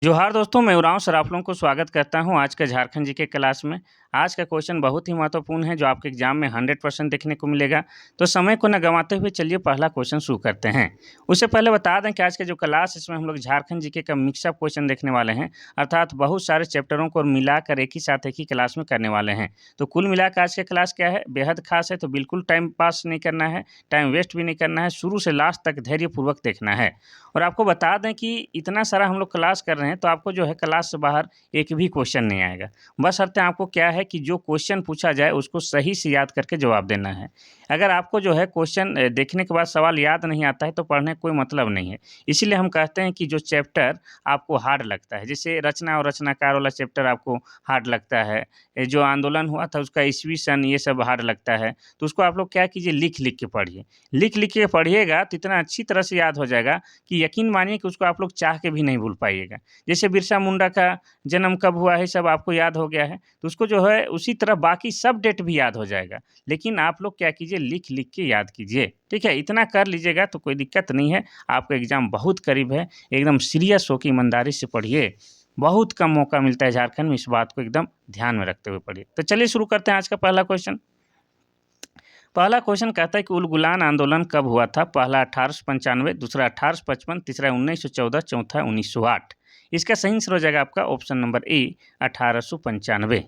जोहार दोस्तों, मैं उरांव सर आप लोगों को स्वागत करता हूं आज का झारखंड जीके क्लास में। आज का क्वेश्चन बहुत ही महत्वपूर्ण है जो आपके एग्जाम में 100% देखने को मिलेगा। तो समय को न गंवाते हुए चलिए पहला क्वेश्चन शुरू करते हैं। उससे पहले बता दें कि आज का जो क्लास है इसमें हम लोग झारखंड जीके का मिक्सअप क्वेश्चन देखने वाले हैं, अर्थात बहुत सारे चैप्टरों को मिलाकर एक ही साथ एक ही क्लास में करने वाले हैं। तो कुल मिलाकर आज का क्लास क्या है, बेहद खास है। तो बिल्कुल टाइम पास नहीं करना है, टाइम वेस्ट भी नहीं करना है, शुरू से लास्ट तक धैर्यपूर्वक देखना है। और आपको बता दें कि इतना सारा हम लोग क्लास कर रहे हैं तो आपको जो है क्लास से बाहर एक भी क्वेश्चन नहीं आएगा। बशर्ते आपको क्या है कि जो क्वेश्चन पूछा जाए उसको सही से याद करके जवाब देना है। अगर आपको जो है क्वेश्चन देखने के बाद सवाल याद नहीं आता है तो पढ़ने का कोई मतलब नहीं है। इसीलिए हम कहते हैं कि जो चैप्टर आपको हार्ड लगता है, जैसे रचना और रचनाकार वाला चैप्टर आपको हार्ड लगता है, जो आंदोलन हुआ था उसका ईस्वी सन ये सब हार्ड लगता है, तो उसको आप लोग क्या कीजिए, लिख लिख के पढ़िए। लिख लिख के पढ़िएगा तो इतना अच्छी तरह से याद हो जाएगा कि यकीन मानिए कि उसको आप लोग चाह के भी नहीं भूल पाइएगा। जैसे बिरसा मुंडा का जन्म कब हुआ है सब आपको याद हो गया है, तो उसको जो है उसी तरह बाकी सब डेट भी याद हो जाएगा। लेकिन आप लोग क्या कीजिए, लिख लिख के याद कीजिए। ठीक है, इतना कर लीजिएगा तो कोई दिक्कत नहीं है। आपका एग्ज़ाम बहुत करीब है, एकदम सीरियस होकर ईमानदारी से पढ़िए। बहुत कम मौका मिलता है झारखंड में, इस बात को एकदम ध्यान में रखते हुए पढ़िए। तो चलिए शुरू करते हैं आज का पहला क्वेश्चन। पहला क्वेश्चन कहता है कि उलगुलान आंदोलन कब हुआ था। पहला 1895, दूसरा 1855, तीसरा 1914, चौथा 1908। इसका सही आंसर हो जाएगा आपका ऑप्शन नंबर ए 1895।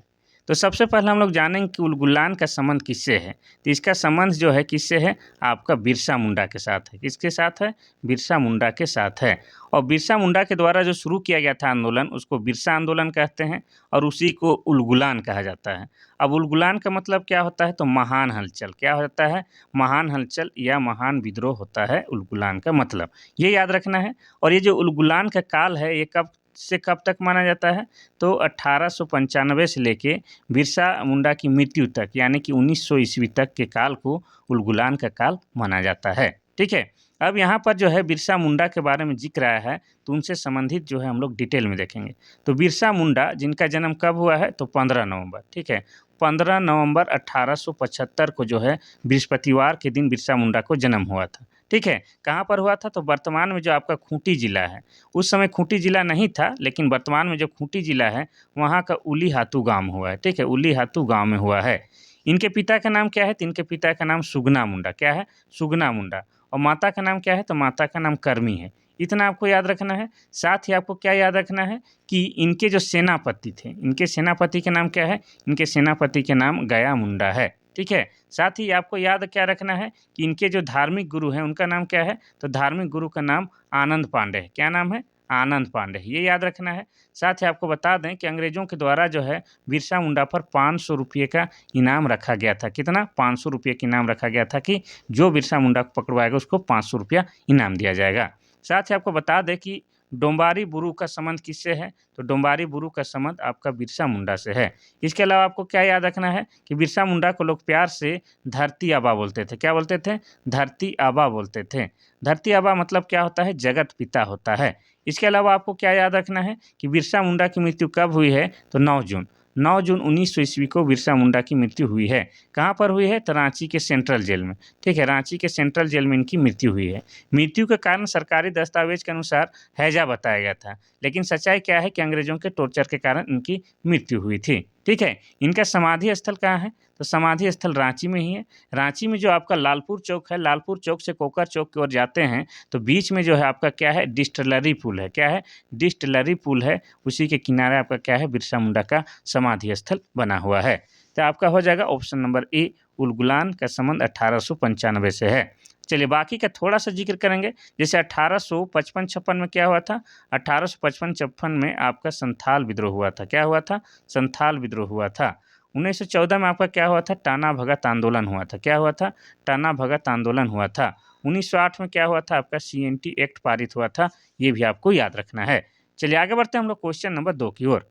तो सबसे पहले हम लोग जानेंगे कि उलगुलान का संबंध किससे है। तो इसका संबंध जो है किससे है, आपका बिरसा मुंडा के साथ है। किसके साथ है, बिरसा मुंडा के साथ है। और बिरसा मुंडा के द्वारा जो शुरू किया गया था आंदोलन उसको बिरसा आंदोलन कहते हैं और उसी को उलगुलान कहा जाता है। अब उलगुलान का मतलब क्या होता है, तो महान हलचल। क्या होता है, महान हलचल या महान विद्रोह होता है उलगुलान का मतलब, ये याद रखना है। और ये जो उलगुलान का काल है ये कब से कब तक माना जाता है, तो 1895 से लेके बिरसा मुंडा की मृत्यु तक, यानी कि 1900 ईस्वी तक के काल को उलगुलान का काल माना जाता है। ठीक है, अब यहाँ पर जो है बिरसा मुंडा के बारे में जिक्र आया है तो उनसे संबंधित जो है हम लोग डिटेल में देखेंगे। तो बिरसा मुंडा जिनका जन्म कब हुआ है, तो 15 नवंबर। ठीक है, 15 नवंबर 1875 को जो है बृहस्पतिवार के दिन बिरसा मुंडा को जन्म हुआ था। ठीक है, कहाँ पर हुआ था, तो वर्तमान में जो आपका खूंटी जिला है, उस समय खूंटी जिला नहीं था लेकिन वर्तमान में जो खूंटी जिला है वहाँ का उली हातू गाँव में हुआ है। ठीक है, उली हातू गाँव में हुआ है। इनके पिता का नाम क्या है, तो इनके पिता का नाम सुगना मुंडा। क्या है, सुगना मुंडा। और माता का नाम क्या है, तो माता का नाम कर्मी है। इतना आपको याद रखना है। साथ ही आपको क्या याद रखना है कि इनके जो सेनापति थे, इनके सेनापति के नाम क्या है, इनके सेनापति के नाम गया मुंडा है। ठीक है, साथ ही आपको याद क्या रखना है कि इनके जो धार्मिक गुरु हैं उनका नाम क्या है, तो धार्मिक गुरु का नाम आनंद पांडे है। क्या नाम है, आनंद पांडे, ये याद रखना है। साथ ही आपको बता दें कि अंग्रेजों के द्वारा जो है बिरसा मुंडा पर 500 रुपये का इनाम रखा गया था। कितना, 500 रुपये का इनाम रखा गया था कि जो बिरसा मुंडा को पकड़वाएगा उसको 500 रुपया इनाम दिया जाएगा। साथ ही आपको बता दें कि डोम्बारी बुरु का संबंध किससे है, तो डोम्बारी बुरु का संबंध आपका बिरसा मुंडा से है। इसके अलावा आपको क्या याद रखना है कि बिरसा मुंडा को लोग प्यार से धरती आबा बोलते थे। क्या बोलते थे, धरती आबा बोलते थे। धरती आबा मतलब क्या होता है, जगत पिता होता है। इसके अलावा आपको क्या याद रखना है कि बिरसा मुंडा की मृत्यु कब हुई है, तो 9 जून, 9 जून 1900 ईस्वी को बिरसा मुंडा की मृत्यु हुई है। कहाँ पर हुई है, तो रांची के सेंट्रल जेल में। ठीक है, रांची के सेंट्रल जेल में इनकी मृत्यु हुई है। मृत्यु के कारण सरकारी दस्तावेज के अनुसार हैजा बताया गया था, लेकिन सच्चाई क्या है कि अंग्रेजों के टॉर्चर के कारण इनकी मृत्यु हुई थी। ठीक है, इनका समाधि स्थल कहाँ है, तो समाधि स्थल रांची में ही है। रांची में जो आपका लालपुर चौक है, लालपुर चौक से कोकर चौक की ओर जाते हैं तो बीच में जो है आपका क्या है, डिस्टिलरी पुल है। क्या है, डिस्टिलरी पुल है, उसी के किनारे आपका क्या है, बिरसा मुंडा का समाधि स्थल बना हुआ है। तो आपका हो जाएगा ऑप्शन नंबर ए, उलगुलान का संबंध 1895 से है। चलिए बाकी का थोड़ा सा जिक्र करेंगे। जैसे 1855-56 में क्या हुआ था, 1855-56 में आपका संथाल विद्रोह हुआ था। क्या हुआ था, संथाल विद्रोह हुआ था। 1914 में आपका क्या हुआ था, टाना भगत आंदोलन हुआ था। क्या हुआ था, टाना भगत आंदोलन हुआ था। 1908 में क्या हुआ था, आपका CNT एक्ट पारित हुआ था। ये भी आपको याद रखना है। चलिए आगे बढ़ते हैं हम लोग क्वेश्चन नंबर 2 की ओर।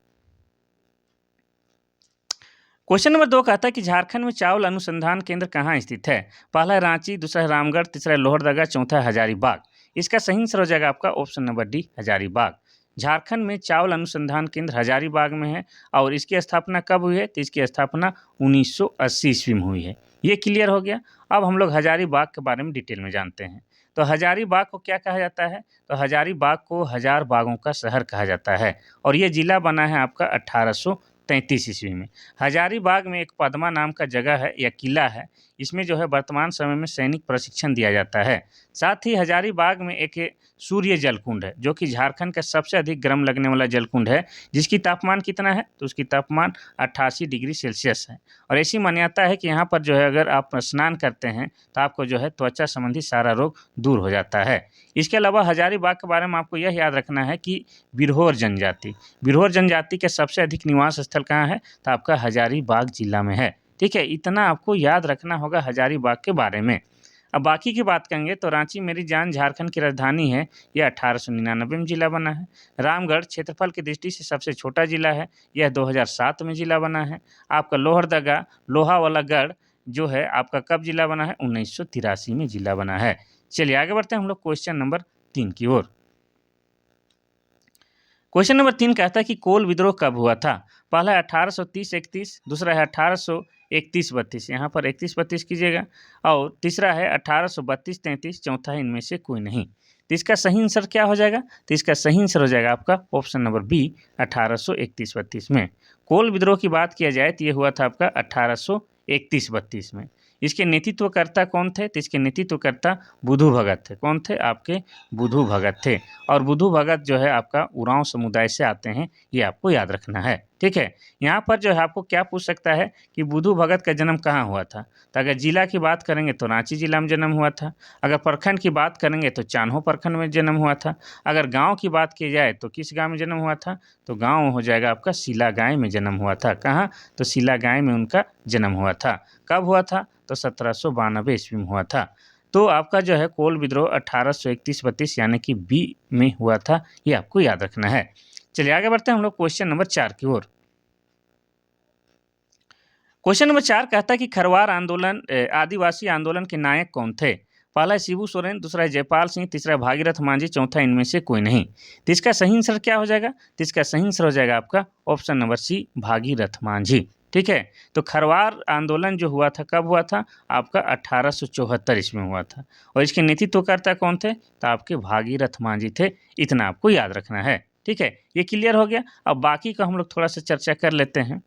क्वेश्चन नंबर 2 कहता है कि झारखंड में चावल अनुसंधान केंद्र कहाँ स्थित है। पहला है रांची, दूसरा है रामगढ़, तीसरा है लोहरदगा, चौथा है हजारीबाग। इसका सही आंसर हो जाएगा आपका option number D, Hazaribagh. Jharkhand में चावल अनुसंधान केंद्र हजारीबाग में है और इसकी स्थापना कब हुई है, तो इसकी स्थापना 1980 ईस्वी में हुई है। ये क्लियर हो गया। अब हम लोग हजारीबाग के बारे में डिटेल में जानते हैं। तो हजारीबाग को क्या कहा जाता है? तो हजारीबाग को हजार बागों का शहर कहा जाता है और ये जिला बना है आपका 1833 ईस्वी में। हजारीबाग में एक पद्मा नाम का जगह है या किला है, इसमें जो है वर्तमान समय में सैनिक प्रशिक्षण दिया जाता है। साथ ही हजारीबाग में एक सूर्य जलकुंड है, जो कि झारखंड का सबसे अधिक गर्म लगने वाला जलकुंड है, जिसकी तापमान कितना है? तो उसकी तापमान 88 डिग्री सेल्सियस है। और ऐसी मान्यता है कि यहाँ पर जो है अगर आप स्नान करते हैं तो आपको जो है त्वचा संबंधी सारा रोग दूर हो जाता है। इसके अलावा हजारीबाग के बारे में आपको यह याद रखना है कि बिरहोर जनजाति के सबसे अधिक निवास स्थल कहाँ है? तो आपका हजारीबाग जिला में है। ठीक है, इतना आपको याद रखना होगा हजारीबाग के बारे में। अब बाकी की बात करेंगे तो रांची मेरी जान झारखंड की राजधानी है, यह 1899 में जिला बना है। रामगढ़ क्षेत्रफल की दृष्टि से सबसे छोटा जिला है, यह 2007 में जिला बना है। आपका लोहरदगा लोहा वाला गढ़ जो है आपका कब जिला बना है? 1983 में जिला बना है। चलिए आगे बढ़ते हैं हम लोग क्वेश्चन नंबर 3 की ओर। क्वेश्चन नंबर 3 कहता है कि कोल विद्रोह कब हुआ था? पहला है 1830-31, दूसरा है 1831-32, यहाँ पर 31-32 कीजिएगा, और तीसरा है 1832-33, चौथा है इनमें से कोई नहीं। तो इसका सही आंसर क्या हो जाएगा? तो इसका सही आंसर हो जाएगा आपका ऑप्शन नंबर बी 1831-32 में। कोल विद्रोह की बात किया जाए तो ये हुआ था आपका 1831-32 में। इसके नेतृत्वकर्ता कौन थे? तो इसके नेतृत्वकर्ता बुधू भगत थे। कौन थे? आपके बुधू भगत थे। और बुधू भगत जो है आपका उरांव समुदाय से आते हैं, ये आपको याद रखना है। ठीक है, यहाँ पर जो है आपको क्या पूछ सकता है कि बुधू भगत का जन्म कहाँ हुआ था? तो अगर जिला की बात करेंगे तो रांची जिला में जन्म हुआ था। अगर प्रखंड की बात करेंगे तो चान्हो प्रखंड में जन्म हुआ था। अगर गांव की बात की जाए तो किस गांव में जन्म हुआ था? तो गांव हो जाएगा आपका सिलागाय में जन्म हुआ था। कहाँ? तो सिलागाय में उनका जन्म हुआ था। कब हुआ था? तो 1792 ईस्वी में हुआ था। तो आपका जो है कोल विद्रोह 1831-32 यानी कि बी में हुआ था, ये आपको याद रखना है। चलिए आगे बढ़ते हैं हम लोग क्वेश्चन नंबर 4 की ओर। क्वेश्चन नंबर 4 कहता है कि खरवार आंदोलन आदिवासी आंदोलन के नायक कौन थे? पहला है शिबू सोरेन, दूसरा है जयपाल सिंह, तीसरा है भागीरथ मांझी, चौथा इनमें से कोई नहीं। तो इसका सही आंसर क्या हो जाएगा? तो इसका सही आंसर हो जाएगा आपका option number C Bhagirath Manjhi. ठीक है, तो खरवार आंदोलन जो हुआ था कब हुआ था? आपका 1874 ईस्वी में हुआ था। और इसके नेतृत्वकर्ता कौन थे? तो आपके भागीरथ मांझी थे। इतना आपको याद रखना है। ठीक है, ये क्लियर हो गया। अब बाकी का हम लोग थोड़ा सा चर्चा कर लेते हैं।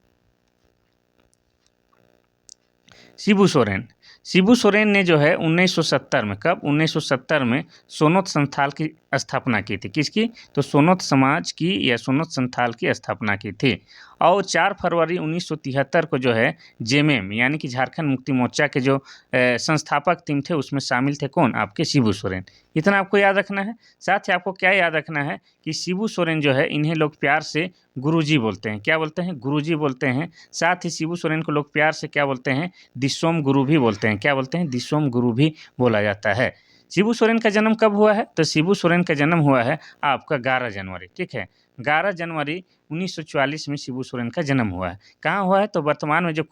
शिबू सोरेन ने जो है 1970 में, कब? 1970 में सोनोत संथाल की स्थापना की थी। किसकी? तो सोनोत समाज की या सोनोत संथाल की स्थापना की थी। और 4 फरवरी 1973 को जो है जेएमएम यानी कि झारखंड मुक्ति मोर्चा के जो संस्थापक टीम थे उसमें शामिल थे कौन? आपके शिबू सोरेन। इतना आपको याद रखना है। साथ ही आपको क्या याद रखना है कि शिबू सोरेन जो है इन्हें लोग प्यार से गुरुजी बोलते हैं। क्या बोलते हैं? गुरुजी बोलते हैं। साथ ही शिबू सोरेन को लोग प्यार से क्या बोलते हैं? दिसोम गुरु भी बोलते हैं। क्या बोलते हैं? दिसोम गुरु भी बोला जाता है। शिबू सोरेन का जन्म कब हुआ है? तो शिबू सोरेन का जन्म हुआ है आपका 11 जनवरी। ठीक है, 11 जनवरी 1944 में शिबू सोरेन का जन्म हुआ है। कहाँ हुआ है? तो वर्तमान में जो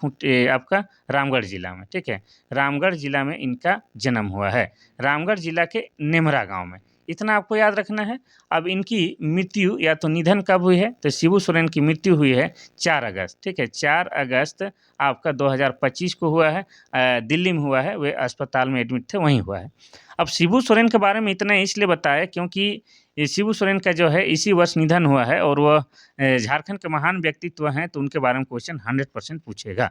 आपका रामगढ़ जिला में। ठीक है, रामगढ़ जिला में इनका जन्म हुआ है। रामगढ़ जिला के नेमरा गांव में। इतना आपको याद रखना है। अब इनकी मृत्यु या तो निधन कब हुई है? तो शिबू सोरेन की मृत्यु हुई है 4 अगस्त। ठीक है, 4 अगस्त आपका 2025 को हुआ है। दिल्ली में हुआ है, वे अस्पताल में एडमिट थे, वहीं हुआ है। अब शिबू सोरेन के बारे में इतना इसलिए बताया क्योंकि ये शिबू सोरेन का जो है इसी वर्ष निधन हुआ है और वह झारखंड के महान व्यक्तित्व हैं, तो उनके बारे में क्वेश्चन 100% पूछेगा।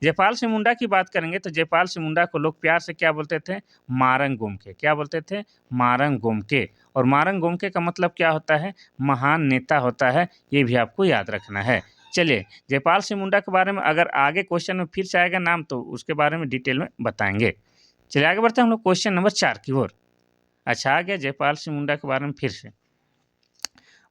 जयपाल सिंह मुंडा की बात करेंगे तो जयपाल सिंह मुंडा को लोग प्यार से क्या बोलते थे? मारंग गोमके। क्या बोलते थे? मारंग गोमके। और मारंग गोमके का मतलब क्या होता है? महान नेता होता है। ये भी आपको याद रखना है। चलिए, जयपाल सिंह मुंडा के बारे में अगर आगे क्वेश्चन में फिर से आएगा नाम तो उसके बारे में डिटेल में बताएंगे। चलिए आगे बढ़ते हैं हम लोग क्वेश्चन नंबर 4 की ओर। अच्छा, आ गया जयपाल सिंह मुंडा के बारे में फिर से।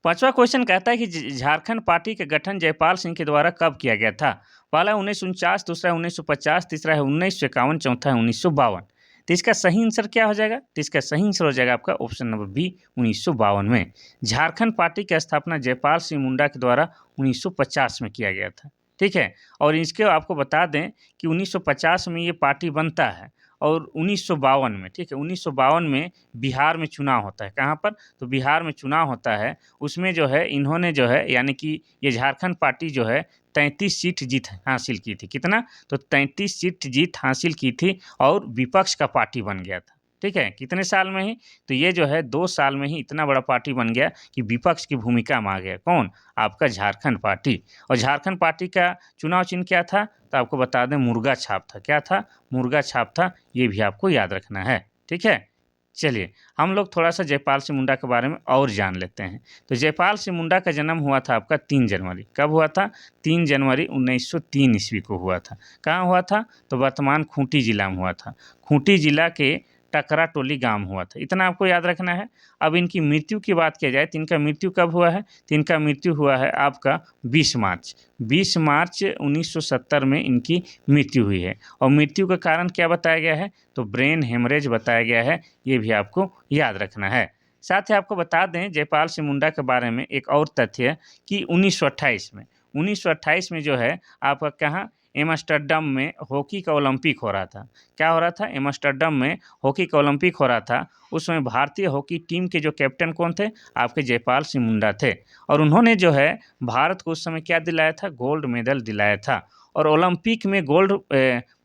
5वां क्वेश्चन कहता है कि झारखंड पार्टी का गठन जयपाल सिंह के द्वारा कब किया गया था? पहला 1949, दूसरा है 1950, तीसरा है 1951, चौथा है 1952। तो इसका सही आंसर क्या हो जाएगा? तो इसका सही आंसर हो जाएगा आपका ऑप्शन नंबर बी 1952 में। झारखंड पार्टी की स्थापना जयपाल सिंह मुंडा के द्वारा 1950 में किया गया था। ठीक है, और इसके आपको बता दें कि 1950 में ये पार्टी बनता है और 1952 में, ठीक है, 1952 में बिहार में चुनाव होता है। कहाँ पर? तो बिहार में चुनाव होता है। उसमें जो है इन्होंने जो है यानी कि ये झारखंड पार्टी जो है 33 सीट जीत हासिल की थी। कितना? तो 33 सीट जीत हासिल की थी और विपक्ष का पार्टी बन गया था। ठीक है, कितने साल में ही? तो ये जो है 2 साल में ही इतना बड़ा पार्टी बन गया कि विपक्ष की भूमिका में आ गया। कौन? आपका झारखंड पार्टी। और झारखंड पार्टी का चुनाव चिन्ह क्या था? तो आपको बता दें मुर्गा छाप था। क्या था? मुर्गा छाप था, ये भी आपको याद रखना है। ठीक है? चलिए, हम लोग थोड़ा-सा जयपाल सिंह मुंडा के बारे में और जान लेते हैं। तो जयपाल सिंह मुंडा का जन्म हुआ था आपका 3 जनवरी। कब हुआ था? 3 जनवरी 1903 ईस्वी को हुआ था। कहाँ हुआ था? तो वर्तमान खूंटी जिला में हुआ था। खूंटी जिला के टकरा टोली गाँव में हुआ था। इतना आपको याद रखना है। अब इनकी मृत्यु की बात किया जाए तो इनका मृत्यु कब हुआ है? तो इनका मृत्यु हुआ है आपका 20 मार्च। 20 मार्च 1970 में इनकी मृत्यु हुई है। और मृत्यु का कारण क्या बताया गया है? तो ब्रेन हेमरेज बताया गया है। ये भी आपको याद रखना है। साथ ही आपको बता दें जयपाल सिंह मुंडा के बारे में एक और तथ्य है कि 1928 में जो है आपका कहाँ एम्स्टर्डम में हॉकी का ओलंपिक हो रहा था। क्या हो रहा था? एम्स्टर्डम में हॉकी का ओलंपिक हो रहा था। उस समय भारतीय हॉकी टीम के जो कैप्टन कौन थे? आपके जयपाल सिंह मुंडा थे। और उन्होंने जो है भारत को उस समय क्या दिलाया था? गोल्ड मेडल दिलाया था। और ओलंपिक में गोल्ड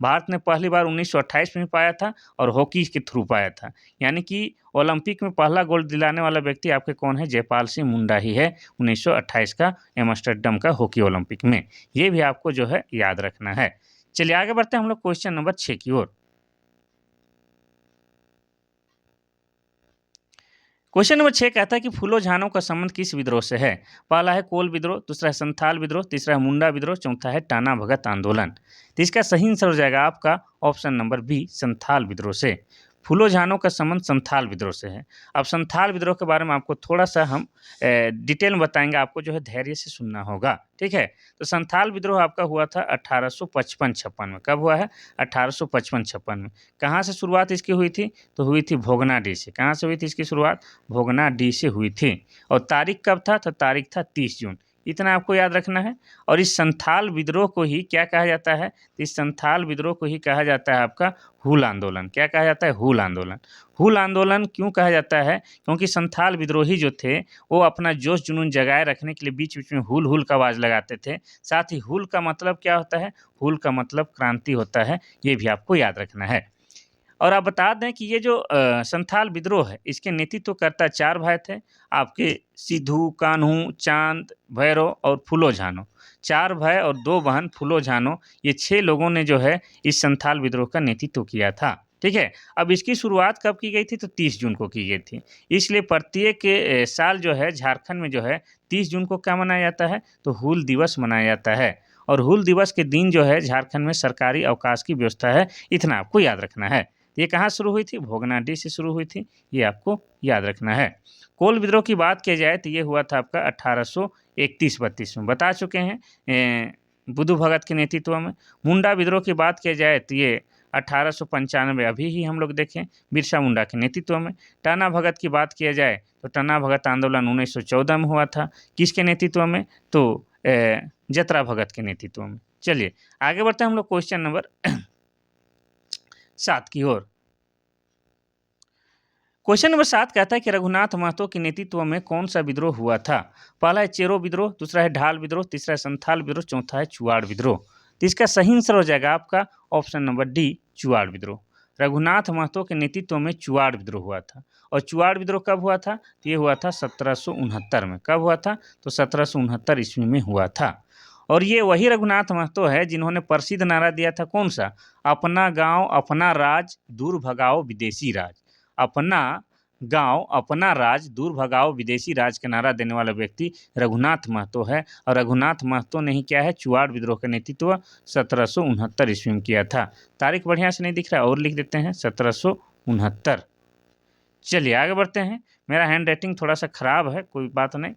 भारत ने पहली बार 1928 में पाया था और हॉकी के थ्रू पाया था। यानी कि ओलंपिक में पहला गोल्ड दिलाने वाला व्यक्ति आपके कौन है? जयपाल सिंह मुंडा ही है 1928 का एम्स्टर्डम का हॉकी ओलंपिक में। ये भी आपको जो है याद रखना है। चलिए आगे बढ़ते हैं हम लोग क्वेश्चन नंबर 6 की ओर। क्वेश्चन नंबर 6 कहता है कि फूलो झानो का संबंध किस विद्रोह से है? पहला है कोल विद्रोह, दूसरा है संथाल विद्रोह, तीसरा है मुंडा विद्रोह, चौथा है टाना भगत आंदोलन। तो इसका सही आंसर हो जाएगा आपका ऑप्शन नंबर बी, संथाल विद्रोह से। फूलो झानो का संबंध संथाल विद्रोह से है। अब संथाल विद्रोह के बारे में आपको थोड़ा-सा हम डिटेल में बताएँगे, आपको जो है धैर्य से सुनना होगा, ठीक है? तो संथाल विद्रोह आपका हुआ था 1855-56 में। कब हुआ है? 1855-56 में। कहाँ से शुरुआत इसकी हुई थी? तो हुई थी भोगनाडीह से। कहाँ से हुई थी इसकी शुरुआत? भोगनाडीह से हुई थी। और तारीख कब था? तो तारीख था 30 जून। इतना आपको याद रखना है। और इस संथाल विद्रोह को ही क्या कहा जाता है? तो इस संथाल विद्रोह को ही कहा जाता है आपका हूल आंदोलन। क्या कहा जाता है? हूल आंदोलन। हूल आंदोलन क्यों कहा जाता है? क्योंकि संथाल विद्रोही जो थे, वो अपना जोश जुनून जगाए रखने के लिए बीच-बीच में हुल, हुल का आवाज़ लगाते थे। साथ ही हुल का मतलब क्या होता है? हुल का मतलब क्रांति होता है। ये भी आपको याद रखना है। और आप बता दें कि ये जो संथाल विद्रोह है, इसके नेतृत्वकर्ता 4 भाई थे। आपके सिद्धू, कान्हू, चाँद, भैरव और फूलो झानो। 4 भाई और 2 बहन फूलो झानो, ये 6 लोगों ने जो है इस संथाल विद्रोह का नेतृत्व किया था। ठीक है? अब इसकी शुरुआत कब की गई थी? तो 30 जून को की गई थी। इसलिए प्रत्येक साल जो है झारखंड में जो है 30 जून को क्या मनाया जाता है? तो हूल दिवस मनाया जाता है। और हूल दिवस के दिन जो है झारखंड में सरकारी अवकाश की व्यवस्था है। इतना आपको याद रखना है। ये कहाँ शुरू हुई थी? भोगनाडीह से शुरू हुई थी। ये आपको याद रखना है। कोल विद्रोह की बात की जाए तो ये हुआ था आपका 1831-32 में। बता चुके हैं बुद्धू भगत के नेतृत्व में। मुंडा विद्रोह की बात की जाए तो ये 1895 अभी ही हम लोग देखें बिरसा मुंडा के नेतृत्व में। टाना भगत की बात किया जाए तो टाना भगत आंदोलन 1914 में हुआ था। किसके नेतृत्व में? तो जतरा भगत के नेतृत्व में। चलिए आगे बढ़ते हैं हम लोग क्वेश्चन नंबर 7 की ओर। क्वेश्चन नंबर 7 कहता है कि रघुनाथ महतो के नेतृत्व में कौन सा विद्रोह हुआ था? पहला है चेरो विद्रोह, दूसरा है ढाल विद्रोह, तीसरा है संथाल विद्रोह, चौथा है चुआड़ विद्रोह। तो इसका सही आंसर हो जाएगा आपका ऑप्शन नंबर डी, चुआड़ विद्रोह। रघुनाथ महतो के नेतृत्व में चुआड़ विद्रोह हुआ था। और चुआड़ विद्रोह कब हुआ था? तो ये हुआ था 1769 में। कब हुआ था? तो 1769 ईस्वी में हुआ था। और ये वही रघुनाथ महतो है जिन्होंने प्रसिद्ध नारा दिया था, कौन सा? अपना गांव अपना राज, दूर भगाओ विदेशी राज। अपना गांव अपना राज, दूर भगाओ विदेशी राज का नारा देने वाला व्यक्ति रघुनाथ महतो है। और रघुनाथ महतो ने ही क्या है? चुआड़ विद्रोह का नेतृत्व 1769 ईस्वी में किया था। तारीख बढ़िया से नहीं दिख रहा, और लिख देते हैं 1769। चलिए आगे बढ़ते हैं। मेरा हैंड राइटिंग थोड़ा सा खराब है, कोई बात नहीं।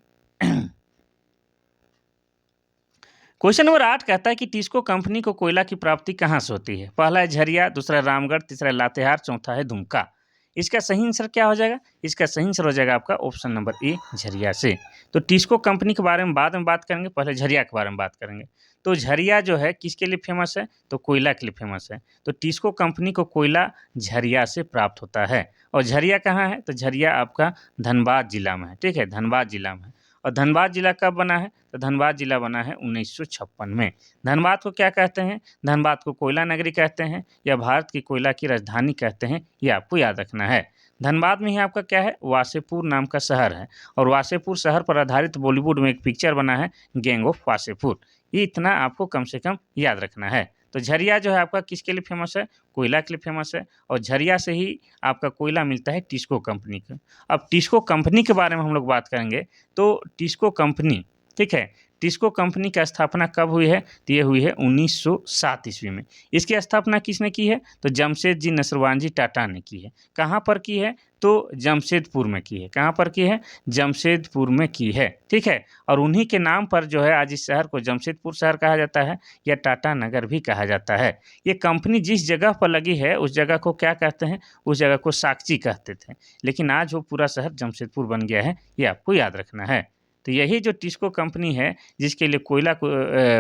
क्वेश्चन नंबर 8 कहता है कि टिस्को कंपनी को कोयला की प्राप्ति कहाँ से होती है? पहला है झरिया, दूसरा है रामगढ़, तीसरा है लातेहार, चौथा है दुमका। इसका सही आंसर क्या हो जाएगा? इसका सही आंसर हो जाएगा आपका ऑप्शन नंबर ए, झरिया से। तो टिस्को कंपनी के बारे में बाद में बात करेंगे, पहले झरिया के बारे में बात करेंगे। तो झरिया जो है किसके लिए फेमस है? तो कोयला के लिए फेमस है। तो टिस्को कंपनी को कोयला झरिया से प्राप्त होता है। और झरिया कहाँ है? तो झरिया आपका धनबाद जिला में है। ठीक है, धनबाद जिला में है। और धनबाद जिला कब बना है? तो धनबाद जिला बना है 1956 में। धनबाद को क्या कहते हैं? धनबाद को कोयला नगरी कहते हैं या भारत की कोयला की राजधानी कहते हैं, ये आपको याद रखना है। धनबाद में ही आपका क्या है? वासेपुर नाम का शहर है और वासेपुर शहर पर आधारित बॉलीवुड में एक पिक्चर बना है, गैंग ऑफ वासेपुर। ये इतना आपको कम से कम याद रखना है। तो झरिया जो है आपका किसके लिए फेमस है? कोयला के लिए फेमस है और झरिया से ही आपका कोयला मिलता है टिस्को कंपनी का। अब टिस्को कंपनी के बारे में हम लोग बात करेंगे तो टिस्को कंपनी, ठीक है, टिस्को कंपनी की स्थापना कब हुई है? तो ये हुई है 1907 ईस्वी में। इसकी स्थापना किसने की है? तो जमशेदजी नसरवानजी टाटा ने की है। कहाँ पर की है? तो जमशेदपुर में की है। कहाँ पर की है? जमशेदपुर में की है, ठीक है। और उन्हीं के नाम पर जो है आज इस शहर को जमशेदपुर शहर कहा जाता है या टाटा नगर भी कहा जाता है। ये कंपनी जिस जगह पर लगी है उस जगह को क्या कहते हैं? उस जगह को साकची कहते थे, लेकिन आज वो पूरा शहर जमशेदपुर बन गया है, ये आपको याद रखना है। तो यही जो टिस्को कंपनी है जिसके लिए कोयला को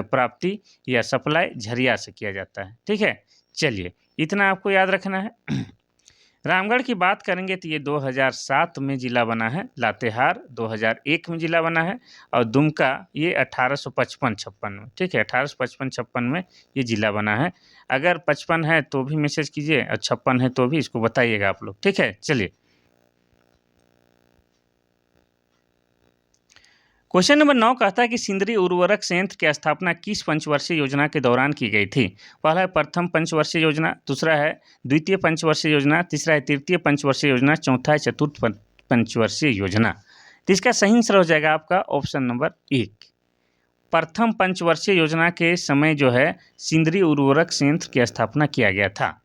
प्राप्ति या सप्लाई झरिया से किया जाता है, ठीक है। चलिए इतना आपको याद रखना है। रामगढ़ की बात करेंगे तो ये 2007 में ज़िला बना है, लातेहार 2001 में ज़िला बना है और दुमका ये 1855-56 में, ठीक है, 1855-56 में ये ज़िला बना है। अगर 55 है तो भी मैसेज कीजिए और 56 है तो भी इसको बताइएगा आप लोग, ठीक है। चलिए क्वेश्चन नंबर 9 कहता है कि सिंदरी उर्वरक संयंत्र की स्थापना किस पंचवर्षीय योजना के दौरान की गई थी? पहला है प्रथम पंचवर्षीय योजना, दूसरा है द्वितीय पंचवर्षीय योजना, तीसरा है तृतीय पंचवर्षीय योजना, चौथा है चतुर्थ पंचवर्षीय योजना। तो इसका सही आंसर हो जाएगा आपका ऑप्शन नंबर 1। प्रथम पंचवर्षीय योजना के समय जो है सिंदरी उर्वरक संयंत्र की स्थापना किया गया था।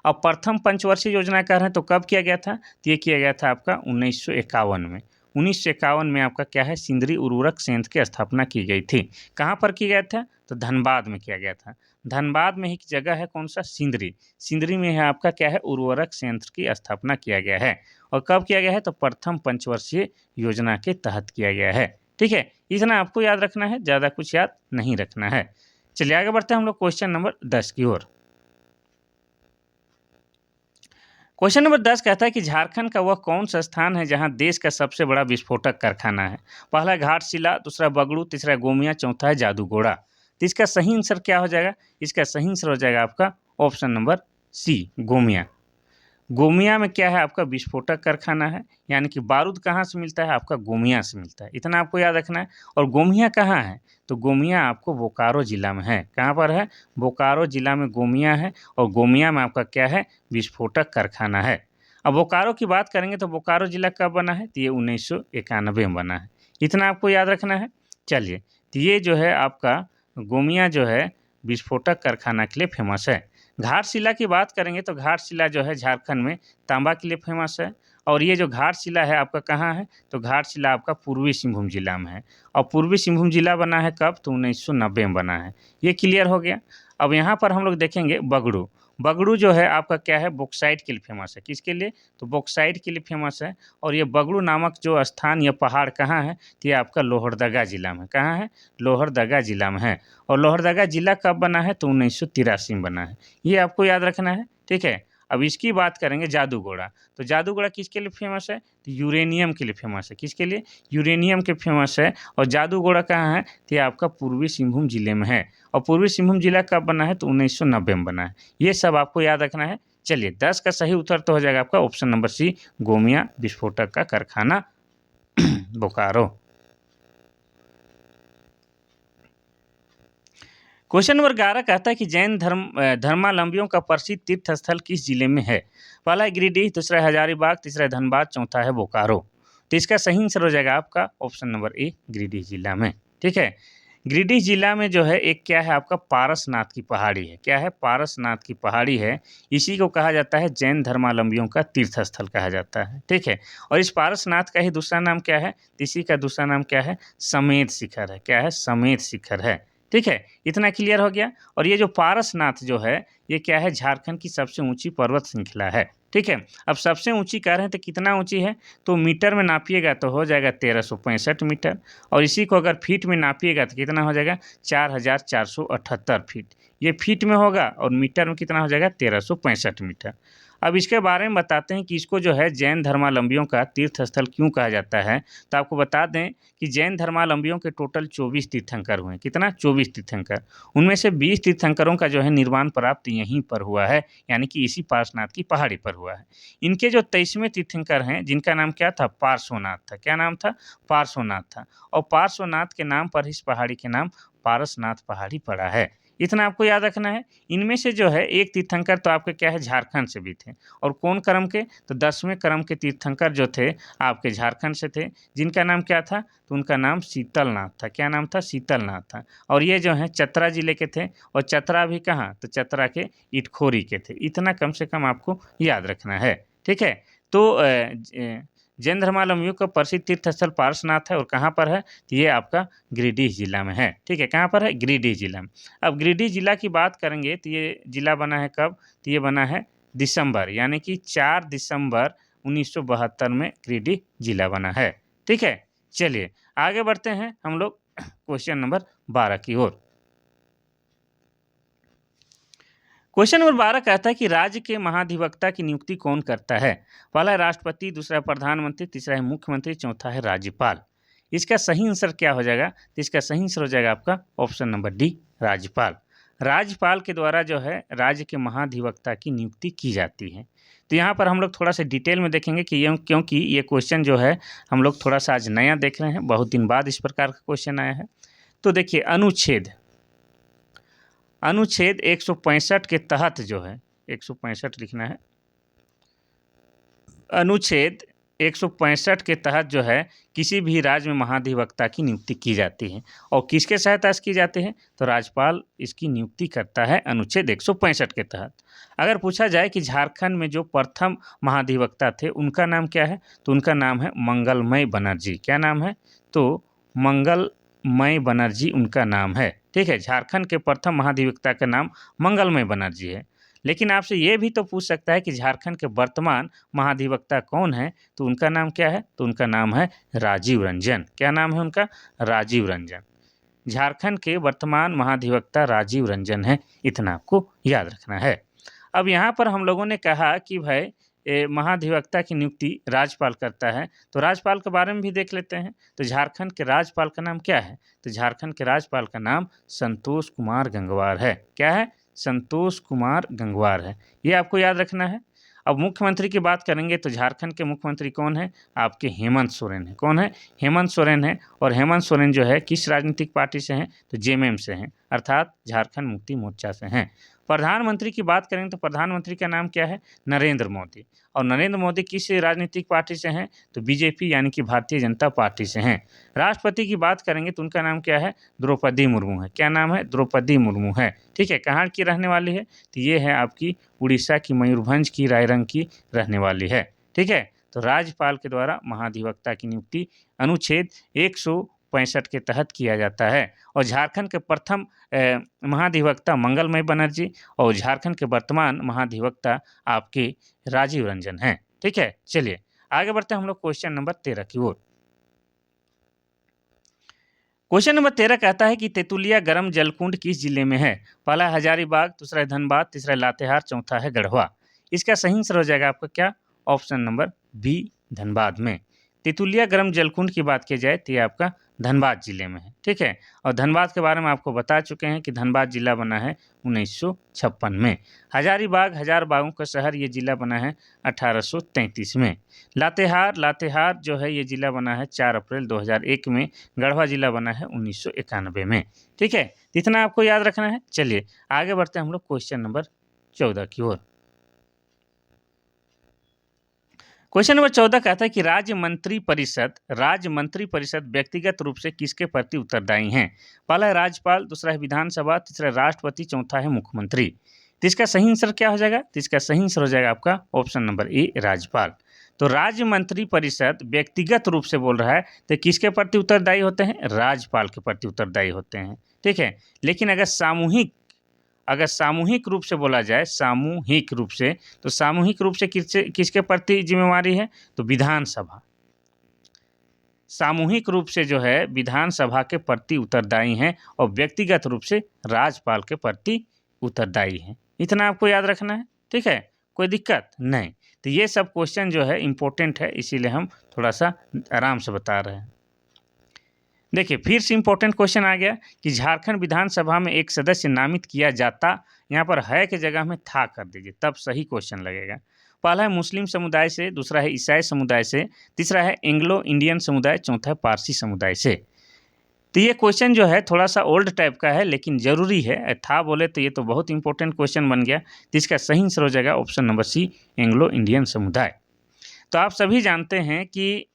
अब प्रथम पंचवर्षीय योजना कह रहे हैं तो कब किया गया था? तो ये किया गया था आपका 1951 में। 1951 में आपका क्या है? सिंदरी उर्वरक संयंत्र की स्थापना की गई थी। कहाँ पर किया गया था? तो धनबाद में किया गया था। धनबाद में ही एक जगह है कौन सा? सिंदरी। सिंदरी में है आपका क्या है? उर्वरक संयंत्र की स्थापना किया गया है। और कब किया गया है? तो प्रथम पंचवर्षीय योजना के तहत किया गया है, ठीक है। इतना आपको याद रखना है, ज़्यादा कुछ याद नहीं रखना है। चलिए आगे बढ़ते हैं हम लोग क्वेश्चन नंबर 10 की ओर। क्वेश्चन नंबर 10 कहता है कि झारखंड का वह कौन सा स्थान है जहां देश का सबसे बड़ा विस्फोटक कारखाना है? पहला घाटशिला, दूसरा बगड़ू, तीसरा गोमिया, चौथा है जादूगोड़ा। तो इसका सही आंसर क्या हो जाएगा? इसका सही आंसर हो जाएगा आपका option number C, Gomia. Gomia में क्या है? आपका विस्फोटक कारखाना है, यानी कि बारूद कहाँ से मिलता है? आपका गोमिया से मिलता है, इतना आपको याद रखना है। और गोमिया कहाँ है? तो गोमिया आपको बोकारो जिला में है। कहाँ पर है? बोकारो जिला में गोमिया है और गोमिया में आपका क्या है? विस्फोटक कारखाना है। अब बोकारो की बात करेंगे तो बोकारो जिला कब बना है? तो ये 1991 में बना है, इतना आपको याद रखना है। चलिए, तो ये जो है आपका गोमिया जो है विस्फोटक कारखाना के लिए फेमस है। घाटशिला की बात करेंगे तो घाटशिला जो है झारखंड में तांबा के लिए फेमस है। और ये जो घाटशिला है आपका कहाँ है? तो घाटशिला आपका पूर्वी सिंहभूम जिला में है। और पूर्वी सिंहभूम जिला बना है कब? तो 1990 में बना है। ये क्लियर हो गया। अब यहाँ पर हम लोग देखेंगे बगड़ू। बगड़ू जो है आपका क्या है? बॉक्साइट के लिए फेमस है। किसके लिए? तो बॉक्साइट के लिए फेमस है। और ये बगड़ू नामक जो स्थान या पहाड़ कहाँ है? तो ये आपका लोहरदगा जिला में। कहाँ है? लोहरदगा जिला में है। और लोहरदगा जिला कब बना है? तो 1983 में बना है, ये आपको याद रखना है, ठीक है। अब इसकी बात करेंगे जादूगोड़ा। तो जादूगोड़ा किसके लिए फेमस है? तो यूरेनियम के लिए फेमस है। किसके लिए? यूरेनियम के फेमस है। और जादूगोड़ा कहाँ है? तो ये आपका पूर्वी सिंहभूम जिले में है। और पूर्वी सिंहभूम जिला कब बना है? तो 1990 में बना है। ये सब आपको याद रखना है। चलिए 10 का सही उत्तर तो हो जाएगा आपका ऑप्शन नंबर सी, गोमिया विस्फोटक का कारखाना बोकारो। क्वेश्चन नंबर 11 कहता है कि जैन धर्मावलंबियों का प्रसिद्ध तीर्थ स्थल किस जिले में है? पहला है गिरिडीह, दूसरा है हजारीबाग, तीसरा है धनबाद, चौथा है बोकारो। तो इसका सही आंसर हो जाएगा आपका ऑप्शन नंबर ए, गिरिडीह जिला में, ठीक है। गिरिडीह जिला में जो है एक क्या है? आपका पारसनाथ की पहाड़ी है। क्या है? पारसनाथ की पहाड़ी है। इसी को कहा जाता है जैन धर्मावलंबियों का तीर्थ स्थल कहा जाता है, ठीक है। और इस पारसनाथ का ही दूसरा नाम क्या है? इसी का दूसरा नाम क्या है? समेत शिखर है। क्या है? समेत शिखर है, ठीक है। इतना क्लियर हो गया। और ये जो पारसनाथ जो है ये क्या है? झारखंड की सबसे ऊंची पर्वत श्रृंखला है, ठीक है। अब सबसे ऊंची कह रहे हैं तो कितना ऊंची है? तो मीटर में नापिएगा तो हो जाएगा 1365 मीटर। और इसी को अगर फीट में नापिएगा तो कितना हो जाएगा? 4478 फीट। ये फीट में होगा और मीटर में कितना हो जाएगा? 1365 मीटर। अब इसके बारे में बताते हैं कि इसको जो है जैन धर्मावलंबियों का तीर्थ स्थल क्यों कहा जाता है। तो आपको बता दें कि जैन धर्मावलंबियों के टोटल 24 तीर्थंकर हुए। कितना? 24 तीर्थंकर। उनमें से 20 तीर्थंकरों का जो है निर्वाण प्राप्त यहीं पर हुआ है, यानी कि इसी पार्श्वनाथ की पहाड़ी पर हुआ है। इनके जो 23वें तीर्थंकर हैं, जिनका नाम क्या था? पार्श्वनाथ था। क्या नाम था? पार्श्वनाथ था। और पार्श्वनाथ के नाम पर इस पहाड़ी के नाम पारसनाथ पहाड़ी पड़ा है। इतना आपको याद रखना है। इनमें से जो है एक तीर्थंकर तो आपके क्या है, झारखंड से भी थे। और कौन क्रम के? तो 10वें क्रम के तीर्थंकर जो थे आपके झारखंड से थे, जिनका नाम क्या था? तो उनका नाम शीतलनाथ था। क्या नाम था? शीतलनाथ था। और ये जो है चतरा जिले के थे। और चतरा भी कहाँ? तो चतरा के इटखोरी के थे। इतना कम से कम आपको याद रखना है। ठीक है। तो जैन धर्मावलंबियों का प्रसिद्ध तीर्थ स्थल पार्श्वनाथ है। और कहाँ पर है? तो ये आपका गिरिडीह जिला में है। ठीक है, कहाँ पर है? गिरिडीह जिला में। अब गिरिडीह जिला की बात करेंगे तो ये जिला बना है कब? तो ये बना है दिसंबर, यानी कि 4 दिसंबर 1972 में गिरिडीह जिला बना है। ठीक है, चलिए आगे बढ़ते हैं हम लोग क्वेश्चन नंबर 12 की ओर। क्वेश्चन नंबर 12 कहता है कि राज्य के महाधिवक्ता की नियुक्ति कौन करता है? पहला है राष्ट्रपति, दूसरा है प्रधानमंत्री, तीसरा है मुख्यमंत्री, चौथा है राज्यपाल। इसका सही आंसर क्या हो जाएगा? तो इसका सही आंसर हो जाएगा आपका ऑप्शन नंबर डी, राज्यपाल। राज्यपाल के द्वारा जो है राज्य के महाधिवक्ता की नियुक्ति की जाती है। तो यहाँ पर हम लोग थोड़ा सा डिटेल में देखेंगे कि ये, क्योंककि ये क्वेश्चन जो है हम लोग थोड़ा सा आज नया देख रहे हैं, बहुत दिन बाद इस प्रकार का क्वेश्चन आया है। तो देखिए, अनुच्छेद 165 के तहत जो है, 165 लिखना है, अनुच्छेद 165 के तहत जो है किसी भी राज्य में महाधिवक्ता की नियुक्ति की जाती है। और किसके सहायता से की जाती है? तो राज्यपाल इसकी नियुक्ति करता है अनुच्छेद 165 के तहत। अगर पूछा जाए कि झारखंड में जो प्रथम महाधिवक्ता थे उनका नाम क्या है? तो उनका नाम है मंगलमय बनर्जी। क्या नाम है? तो मंगलमय बनर्जी उनका नाम है। ठीक है, झारखंड के प्रथम महाधिवक्ता का नाम मंगलमय बनर्जी है। लेकिन आपसे ये भी तो पूछ सकता है कि झारखंड के वर्तमान महाधिवक्ता कौन है? तो उनका नाम क्या है? तो उनका नाम है राजीव रंजन। क्या नाम है उनका? राजीव रंजन। झारखंड के वर्तमान महाधिवक्ता राजीव रंजन है। इतना आपको याद रखना है। अब यहाँ पर हम लोगों ने कहा कि भाई महाधिवक्ता की नियुक्ति राज्यपाल करता है, तो राज्यपाल के बारे में भी देख लेते हैं। तो झारखंड के राज्यपाल का नाम क्या है? तो झारखंड के राज्यपाल का नाम संतोष कुमार गंगवार है। क्या है? संतोष कुमार गंगवार है। ये आपको याद रखना है। अब मुख्यमंत्री की बात करेंगे तो झारखंड के मुख्यमंत्री कौन है? आपके हेमंत सोरेन है। कौन है? हेमंत सोरेन है। और हेमंत सोरेन जो है किस राजनीतिक पार्टी से हैं? तो जेएमएम से हैं, अर्थात झारखंड मुक्ति मोर्चा से हैं। प्रधानमंत्री की बात करें तो प्रधानमंत्री का नाम क्या है? नरेंद्र मोदी। और नरेंद्र मोदी किस राजनीतिक पार्टी से हैं? तो बीजेपी, यानी कि भारतीय जनता पार्टी से हैं। राष्ट्रपति की बात करेंगे तो उनका नाम क्या है? द्रौपदी मुर्मू है। क्या नाम है? द्रौपदी मुर्मू है। ठीक है, कहाँ की रहने वाली है? तो ये है आपकी उड़ीसा की मयूरभंज की रायरंग की रहने वाली है। ठीक है, तो राज्यपाल के द्वारा महाधिवक्ता की नियुक्ति अनुच्छेद 165 के तहत किया जाता है। और झारखंड के प्रथम महाधिवक्ता मंगलमय बनर्जी और झारखंड के वर्तमान महाधिवक्ता आपके राजीव रंजन हैं। ठीक है, चलिए आगे बढ़ते हैं हम लोग क्वेश्चन नंबर 13 की ओर। क्वेश्चन नंबर 13 कहता है कि तेतुलिया गर्म जलकुंड किस जिले में है? पहला है हजारीबाग, दूसरा है धनबाद, तीसरा है लातेहार, चौथा है गढ़वा। इसका सही आंसर हो जाएगा आपका क्या? ऑप्शन नंबर बी, धनबाद में। तेतुलिया गर्म जलकुंड की बात की जाए तो ये आपका धनबाद जिले में है। ठीक है, और धनबाद के बारे में आपको बता चुके हैं कि धनबाद जिला बना है 1956 में। हजारीबाग, हजार बागों का शहर, ये जिला बना है 1833 में। लातेहार जो है ये जिला बना है 4 अप्रैल 2001 में। गढ़वा जिला बना है 1991 में। ठीक है, इतना आपको याद रखना है। चलिए आगे बढ़ते हैं हम लोग क्वेश्चन नंबर 14 की ओर। क्वेश्चन नंबर 14 कहता है कि राज्य मंत्री परिषद व्यक्तिगत रूप से किसके प्रति उत्तरदायी हैं? पहला है राज्यपाल, दूसरा है विधानसभा, तीसरा राष्ट्रपति, चौथा है मुख्यमंत्री। तो इसका सही आंसर क्या हो जाएगा? तो इसका सही आंसर हो जाएगा आपका ऑप्शन नंबर ए, राज्यपाल। तो राज्य मंत्री परिषद व्यक्तिगत रूप से बोल रहा है तो किसके प्रति उत्तरदायी होते हैं? राज्यपाल के प्रति उत्तरदायी होते हैं। ठीक है, लेकिन अगर सामूहिक रूप से बोला जाए, सामूहिक रूप से, तो सामूहिक रूप से किसके प्रति जिम्मेवारी है? तो विधानसभा। सामूहिक रूप से जो है विधानसभा के प्रति उत्तरदायी हैं और व्यक्तिगत रूप से राज्यपाल के प्रति उत्तरदायी हैं। इतना आपको याद रखना है। ठीक है, कोई दिक्कत नहीं। तो ये सब क्वेश्चन जो है इम्पोर्टेंट है, इसीलिए हम थोड़ा सा आराम से बता रहे हैं। देखिए फिर से इम्पोर्टेंट क्वेश्चन आ गया कि झारखंड विधानसभा में एक सदस्य नामित किया जाता, यहाँ पर है की जगह में था कर दीजिए, तब सही क्वेश्चन लगेगा। पहला है मुस्लिम समुदाय से, दूसरा है ईसाई समुदाय से, तीसरा है एंग्लो इंडियन समुदाय, चौथा है पारसी समुदाय से। तो ये क्वेश्चन जो है थोड़ा सा ओल्ड टाइप का है लेकिन ज़रूरी है, था बोले तो ये तो बहुत इंपॉर्टेंट क्वेश्चन बन गया। तो इसका सही आंसर हो जाएगा option number C, Anglo Indian समुदाय। तो आप सभी जानते हैं कि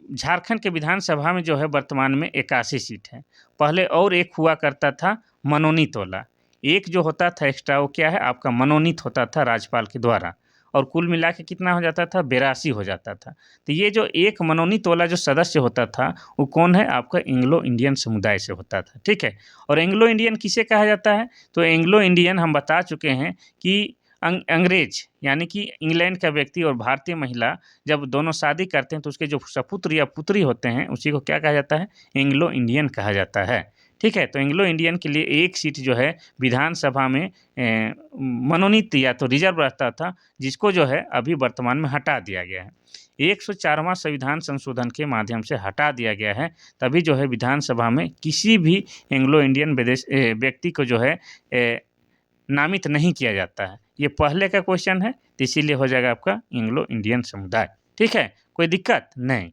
झारखंड के विधानसभा में जो है वर्तमान में 81 सीट है। पहले और एक हुआ करता था मनोनीत वाला, एक जो होता था एक्स्ट्रा वो क्या है आपका मनोनीत होता था राज्यपाल के द्वारा, और कुल मिला के कितना हो जाता था 82 हो जाता था। तो ये जो एक मनोनीत वाला जो सदस्य होता था वो कौन है आपका एंग्लो इंडियन समुदाय से होता था, ठीक है। और एंग्लो इंडियन किसे कहा जाता है, तो एंग्लो इंडियन हम बता चुके हैं कि अंग्रेज यानी कि इंग्लैंड का व्यक्ति और भारतीय महिला जब दोनों शादी करते हैं तो उसके जो सपुत्र या पुत्री होते हैं उसी को क्या कहा जाता है, एंग्लो इंडियन कहा जाता है, ठीक है। तो एंग्लो इंडियन के लिए एक सीट जो है विधानसभा में मनोनीत या तो रिजर्व रहता था, जिसको जो है अभी वर्तमान में हटा दिया गया है। 104वां संविधान संशोधन के माध्यम से हटा दिया गया है, तभी जो है विधानसभा में किसी भी एंग्लो इंडियन व्यक्ति को जो है नामित नहीं किया जाता है। ये पहले का क्वेश्चन है तो इसीलिए हो जाएगा आपका एंग्लो इंडियन समुदाय, ठीक है, कोई दिक्कत नहीं।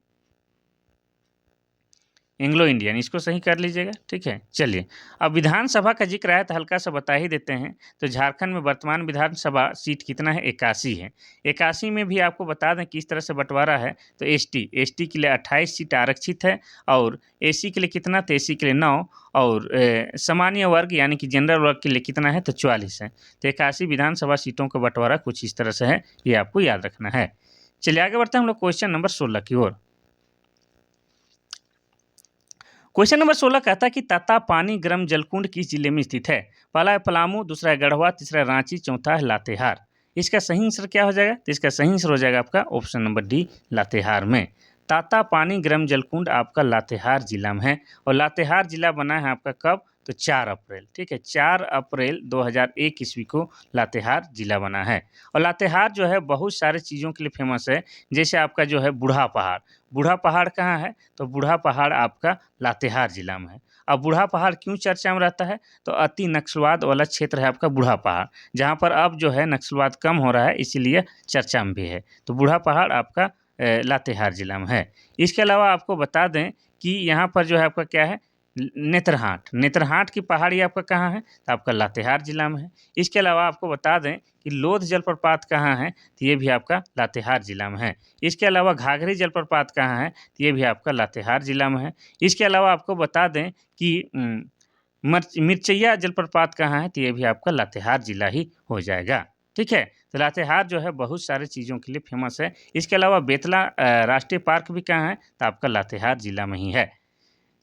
एंग्लो इंडियन इसको सही कर लीजिएगा, ठीक है। चलिए अब विधानसभा का जिक्र आया तो हल्का सा बता ही देते हैं। तो झारखंड में वर्तमान विधानसभा सीट कितना है, 81 है। 81 में भी आपको बता दें किस तरह से बंटवारा है। तो एसटी के लिए 28 सीट आरक्षित है, और एसी के लिए कितना, तो एसी के लिए 9, और सामान्य वर्ग यानी कि जनरल वर्ग के लिए कितना है, तो 44 है। तो 81 विधानसभा सीटों का बंटवारा कुछ इस तरह से है, ये आपको याद रखना है। चलिए आगे बढ़ते हैं हम लोग क्वेश्चन नंबर 16 की ओर। क्वेश्चन नंबर 16 कहता है कि तत्तापानी गर्म जलकुंड किस जिले में स्थित है। पहला है पलामू, दूसरा है गढ़वा, तीसरा है रांची, चौथा है लातेहार। इसका सही आंसर क्या हो जाएगा, तो इसका सही आंसर हो जाएगा आपका ऑप्शन नंबर डी, लातेहार में। तातापानी गर्म जलकुंड आपका लातेहार जिला में है, और लातेहार जिला बना है आपका कब, तो 4 अप्रैल, ठीक है, 4 अप्रैल 2001 ईस्वी को लातेहार जिला बना है। और लातेहार जो है बहुत सारे चीज़ों के लिए फेमस है, जैसे आपका जो है बूढ़ा पहाड़। बूढ़ा पहाड़ कहाँ है, तो बूढ़ा पहाड़ आपका लातेहार जिला में है। अब बूढ़ा पहाड़ क्यों चर्चा में रहता है, तो अति नक्सलवाद वाला क्षेत्र है आपका बूढ़ा पहाड़, जहाँ पर अब जो है नक्सलवाद कम हो रहा है, इसीलिए चर्चा में भी है। तो बूढ़ा पहाड़ आपका लातेहार जिला में है। इसके अलावा आपको बता दें कि यहाँ पर जो है आपका क्या है, नेत्रहाट की पहाड़ी आपका कहाँ है, तो आपका लातेहार जिला में है। इसके अलावा आपको बता दें कि लोध जलप्रपात कहाँ है, तो ये भी आपका लातेहार जिला में है। इसके अलावा घाघरी जलप्रपात कहाँ है, तो ये भी आपका लातेहार जिला में है। इसके अलावा आपको बता दें कि मिर्चैया जलप्रपात कहाँ है, तो ये भी आपका लातेहार जिला ही हो जाएगा, ठीक है। तो लातेहार जो है बहुत सारे चीज़ों के लिए फेमस है। इसके अलावा बेतला राष्ट्रीय पार्क भी कहाँ है, तो आपका लातेहार जिला में ही है।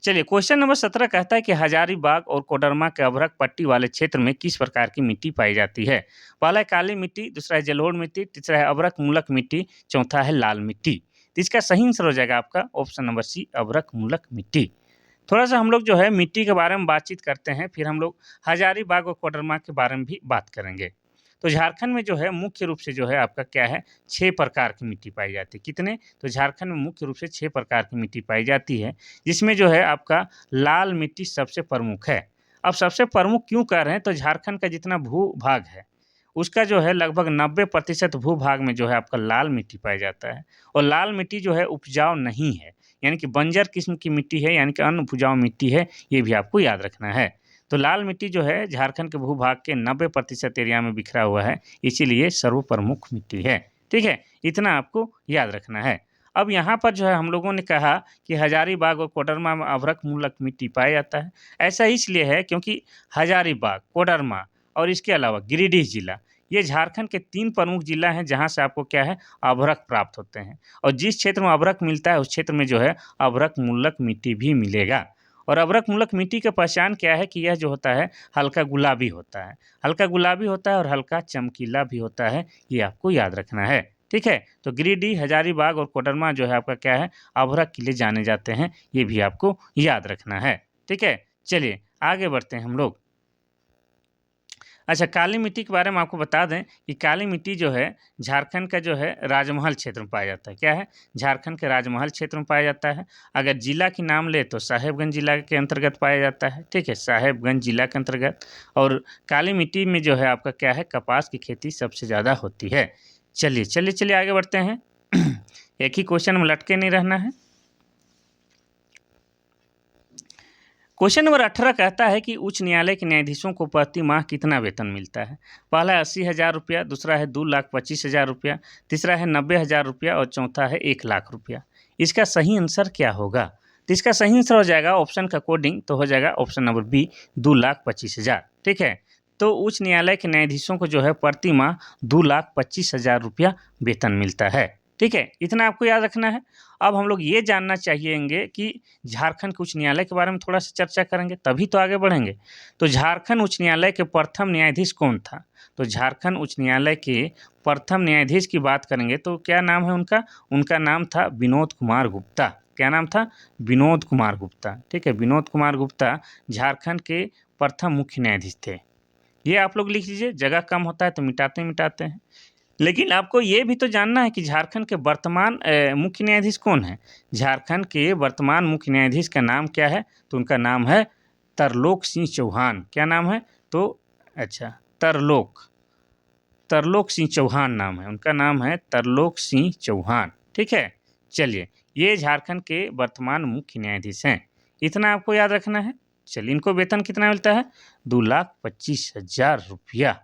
चलिए क्वेश्चन नंबर 17 कहता है कि हजारीबाग और कोडरमा के अभ्रक पट्टी वाले क्षेत्र में किस प्रकार की मिट्टी पाई जाती है। पहला है काली मिट्टी, दूसरा है जलोढ़ मिट्टी, तीसरा है अभ्रक मूलक मिट्टी, चौथा है लाल मिट्टी। तो इसका सही आंसर हो जाएगा आपका ऑप्शन नंबर सी, अभ्रक मूलक मिट्टी। थोड़ा सा हम लोग जो है मिट्टी के बारे में बातचीत करते हैं, फिर हम लोग हजारीबाग और कोडरमा के बारे में भी बात करेंगे। तो झारखंड में जो है मुख्य रूप से जो है आपका क्या है, 6 प्रकार की मिट्टी पाई जाती है। कितने, तो झारखंड में मुख्य रूप से 6 प्रकार की मिट्टी पाई जाती है, जिसमें जो है आपका लाल मिट्टी सबसे प्रमुख है। अब सबसे प्रमुख क्यों कह रहे हैं, तो झारखंड का जितना भू-भाग है उसका जो है लगभग 90% भू-भाग में जो है आपका लाल मिट्टी पाया जाता है। और लाल मिट्टी जो है उपजाऊ नहीं है, यानी कि बंजर किस्म की मिट्टी है, यानी कि अनउपजाऊ मिट्टी है, ये भी आपको याद रखना है। तो लाल मिट्टी जो है झारखंड के भूभाग के 90% एरिया में बिखरा हुआ है, इसीलिए सर्वप्रमुख मिट्टी है, ठीक है, इतना आपको याद रखना है। अब यहाँ पर जो है हम लोगों ने कहा कि हजारीबाग और कोडरमा में अभ्रक मूलक मिट्टी पाया जाता है। ऐसा इसलिए है क्योंकि हजारीबाग, कोडरमा और इसके अलावा गिरिडीह जिला, ये झारखंड के 3 प्रमुख जिला हैं जहाँ से आपको क्या है, अभ्रक प्राप्त होते हैं। और जिस क्षेत्र में अभ्रक मिलता है उस क्षेत्र में जो है अभ्रक मूलक मिट्टी भी मिलेगा। और अभ्रक मूलक मिट्टी का पहचान क्या है कि यह जो होता है हल्का गुलाबी होता है, हल्का गुलाबी होता है और हल्का चमकीला भी होता है, ये आपको याद रखना है, ठीक है। तो गिरिडीह, हजारीबाग और कोडरमा जो है आपका क्या है, अभ्रक के लिए जाने जाते हैं, ये भी आपको याद रखना है, ठीक है। चलिए आगे बढ़ते हैं हम लोग। अच्छा, काली मिट्टी के बारे में आपको बता दें कि काली मिट्टी जो है झारखंड का जो है राजमहल क्षेत्र में पाया जाता है। क्या है? झारखंड के राजमहल क्षेत्र में पाया जाता है। अगर जिला की नाम ले तो साहेबगंज जिला के अंतर्गत पाया जाता है। ठीक है, साहेबगंज जिला के अंतर्गत। और काली मिट्टी में जो है आपका क्या है, कपास की खेती सबसे ज़्यादा होती है। चलिए आगे बढ़ते हैं। एक ही क्वेश्चन में लटके नहीं रहना है। क्वेश्चन नंबर 18 कहता है कि उच्च न्यायालय के न्यायाधीशों को प्रति माह कितना वेतन मिलता है? पहला है 80,000 रुपया, दूसरा है 2,25,000 रुपया, तीसरा है 90,000 रुपया और चौथा है 1,00,000 रुपया। इसका सही आंसर क्या होगा? तो इसका सही आंसर हो जाएगा ऑप्शन का कोडिंग, तो हो जाएगा ऑप्शन नंबर बी 2,25,000। ठीक है, तो उच्च न्यायालय के न्यायाधीशों को जो है प्रति माह 2,25,000 रुपया वेतन मिलता है। ठीक है, इतना आपको याद रखना है। अब हम लोग ये जानना चाहिएंगे कि झारखंड के उच्च न्यायालय के बारे में थोड़ा सा चर्चा करेंगे, तभी तो आगे बढ़ेंगे। तो झारखंड उच्च न्यायालय के प्रथम न्यायाधीश कौन था? तो झारखंड उच्च न्यायालय के प्रथम न्यायाधीश की बात करेंगे तो क्या नाम है उनका? उनका नाम था विनोद कुमार गुप्ता। क्या नाम था? विनोद कुमार गुप्ता। ठीक है, विनोद कुमार गुप्ता झारखंड के प्रथम मुख्य न्यायाधीश थे। ये आप लोग लिख लीजिए, जगह कम होता है तो मिटाते हैं। लेकिन आपको ये भी तो जानना है कि झारखंड के वर्तमान मुख्य न्यायाधीश कौन है? झारखंड के वर्तमान मुख्य न्यायाधीश का नाम क्या है? तो उनका नाम है तरलोक सिंह चौहान। क्या नाम है? तो अच्छा, तरलोक सिंह चौहान नाम है, उनका नाम है तरलोक सिंह चौहान। ठीक है, चलिए, ये झारखंड के वर्तमान मुख्य न्यायाधीश हैं। इतना आपको याद रखना है। चलिए, इनको वेतन कितना मिलता है? 2,25,000 रुपया।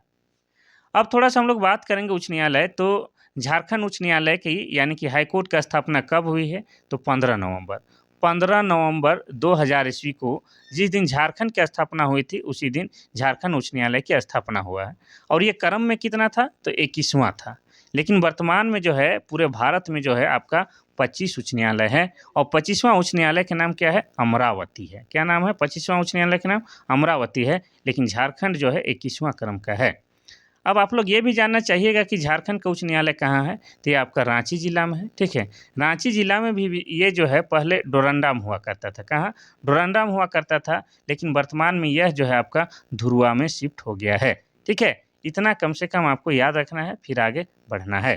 अब थोड़ा सा हम लोग बात करेंगे उच्च न्यायालय। तो झारखंड उच्च न्यायालय की यानी कि हाईकोर्ट की स्थापना कब हुई है? तो 15 नवंबर 2000 ईस्वी को, जिस दिन झारखंड की स्थापना हुई थी उसी दिन झारखंड उच्च न्यायालय की स्थापना हुआ है। और ये क्रम में कितना था? तो 21वां था। लेकिन वर्तमान में जो है पूरे भारत में जो है आपका 25 उच्च न्यायालय है। और 25वां उच्च न्यायालय का नाम क्या है? अमरावती है। क्या नाम है 25वां उच्च न्यायालय का नाम? अमरावती है। लेकिन झारखंड जो है 21वां क्रम का है। अब आप लोग ये भी जानना चाहिएगा कि झारखंड का उच्च न्यायालय कहाँ है? तो ये आपका रांची जिला में है। ठीक है, रांची जिला में भी ये जो है पहले डोरंडाम हुआ करता था। कहाँ? डोरंडाम हुआ करता था, लेकिन वर्तमान में यह जो है आपका धुरुआ में शिफ्ट हो गया है। ठीक है, इतना कम से कम आपको याद रखना है, फिर आगे बढ़ना है।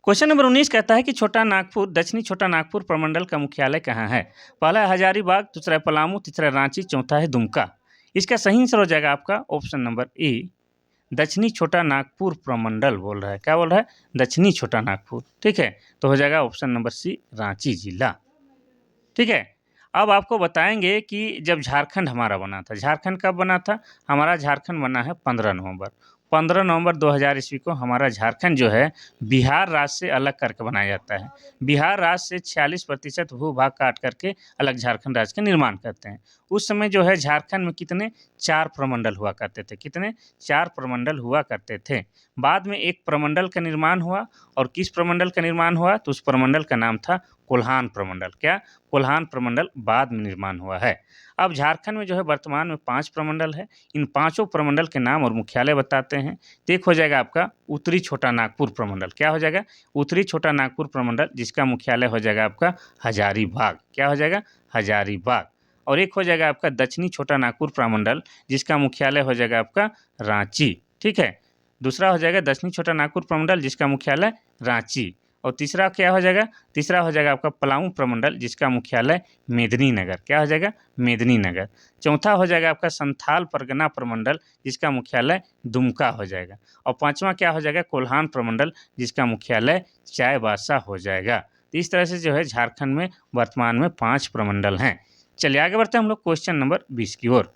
क्वेश्चन नंबर 19 कहता है कि दक्षिणी छोटा नागपुर प्रमंडल का मुख्यालय कहाँ है? पहला है हजारीबाग, दूसरा है पलामू, तीसरा है रांची, चौथा है दुमका। इसका सही आंसर हो जाएगा आपका ऑप्शन नंबर ए, दक्षिणी छोटा नागपुर प्रमंडल बोल रहा है। क्या बोल रहा है? दक्षिणी छोटा नागपुर। ठीक है, तो हो जाएगा ऑप्शन नंबर सी, रांची जिला। ठीक है, अब आपको बताएंगे कि जब झारखंड हमारा बना था, झारखंड कब बना था? हमारा झारखंड बना है 15 नवंबर 2000 ईस्वी को हमारा झारखंड जो है बिहार राज्य से अलग करके बनाया जाता है। बिहार राज्य से 46% भूभाग काट करके अलग झारखंड राज्य का निर्माण करते हैं। उस समय जो है झारखंड में कितने? 4 प्रमंडल हुआ करते थे। कितने? 4 प्रमंडल हुआ करते थे। बाद में एक प्रमंडल का निर्माण हुआ। और किस प्रमंडल का निर्माण हुआ? तो उस प्रमंडल का नाम था कोल्हान प्रमंडल। क्या? कोल्हान प्रमंडल बाद में निर्माण हुआ है। अब झारखंड में जो है वर्तमान में 5 प्रमंडल है। इन पांचों प्रमंडल के नाम और मुख्यालय बताते हैं। तो एक हो जाएगा आपका उत्तरी छोटा नागपुर प्रमंडल। क्या हो जाएगा? उत्तरी छोटा नागपुर प्रमंडल, जिसका मुख्यालय हो जाएगा आपका हजारीबाग। क्या हो जाएगा? हजारीबाग। और एक हो जाएगा आपका दक्षिणी छोटा नागपुर प्रमंडल, जिसका मुख्यालय हो जाएगा आपका रांची। ठीक है, दूसरा हो जाएगा दक्षिणी छोटा नागपुर प्रमंडल, जिसका मुख्यालय रांची। और तीसरा क्या हो जाएगा? तीसरा हो जाएगा आपका पलामू प्रमंडल, जिसका मुख्यालय मेदिनीनगर। क्या हो जाएगा? मेदिनीनगर। चौथा हो जाएगा आपका संथाल परगना प्रमंडल, जिसका मुख्यालय दुमका हो जाएगा। और पांचवा क्या हो जाएगा? कोल्हान प्रमंडल, जिसका मुख्यालय चाईबासा हो जाएगा। तो इस तरह से जो है झारखंड में वर्तमान में 5 प्रमंडल हैं। चलिए आगे बढ़ते हैं हम लोग क्वेश्चन नंबर 20 की ओर।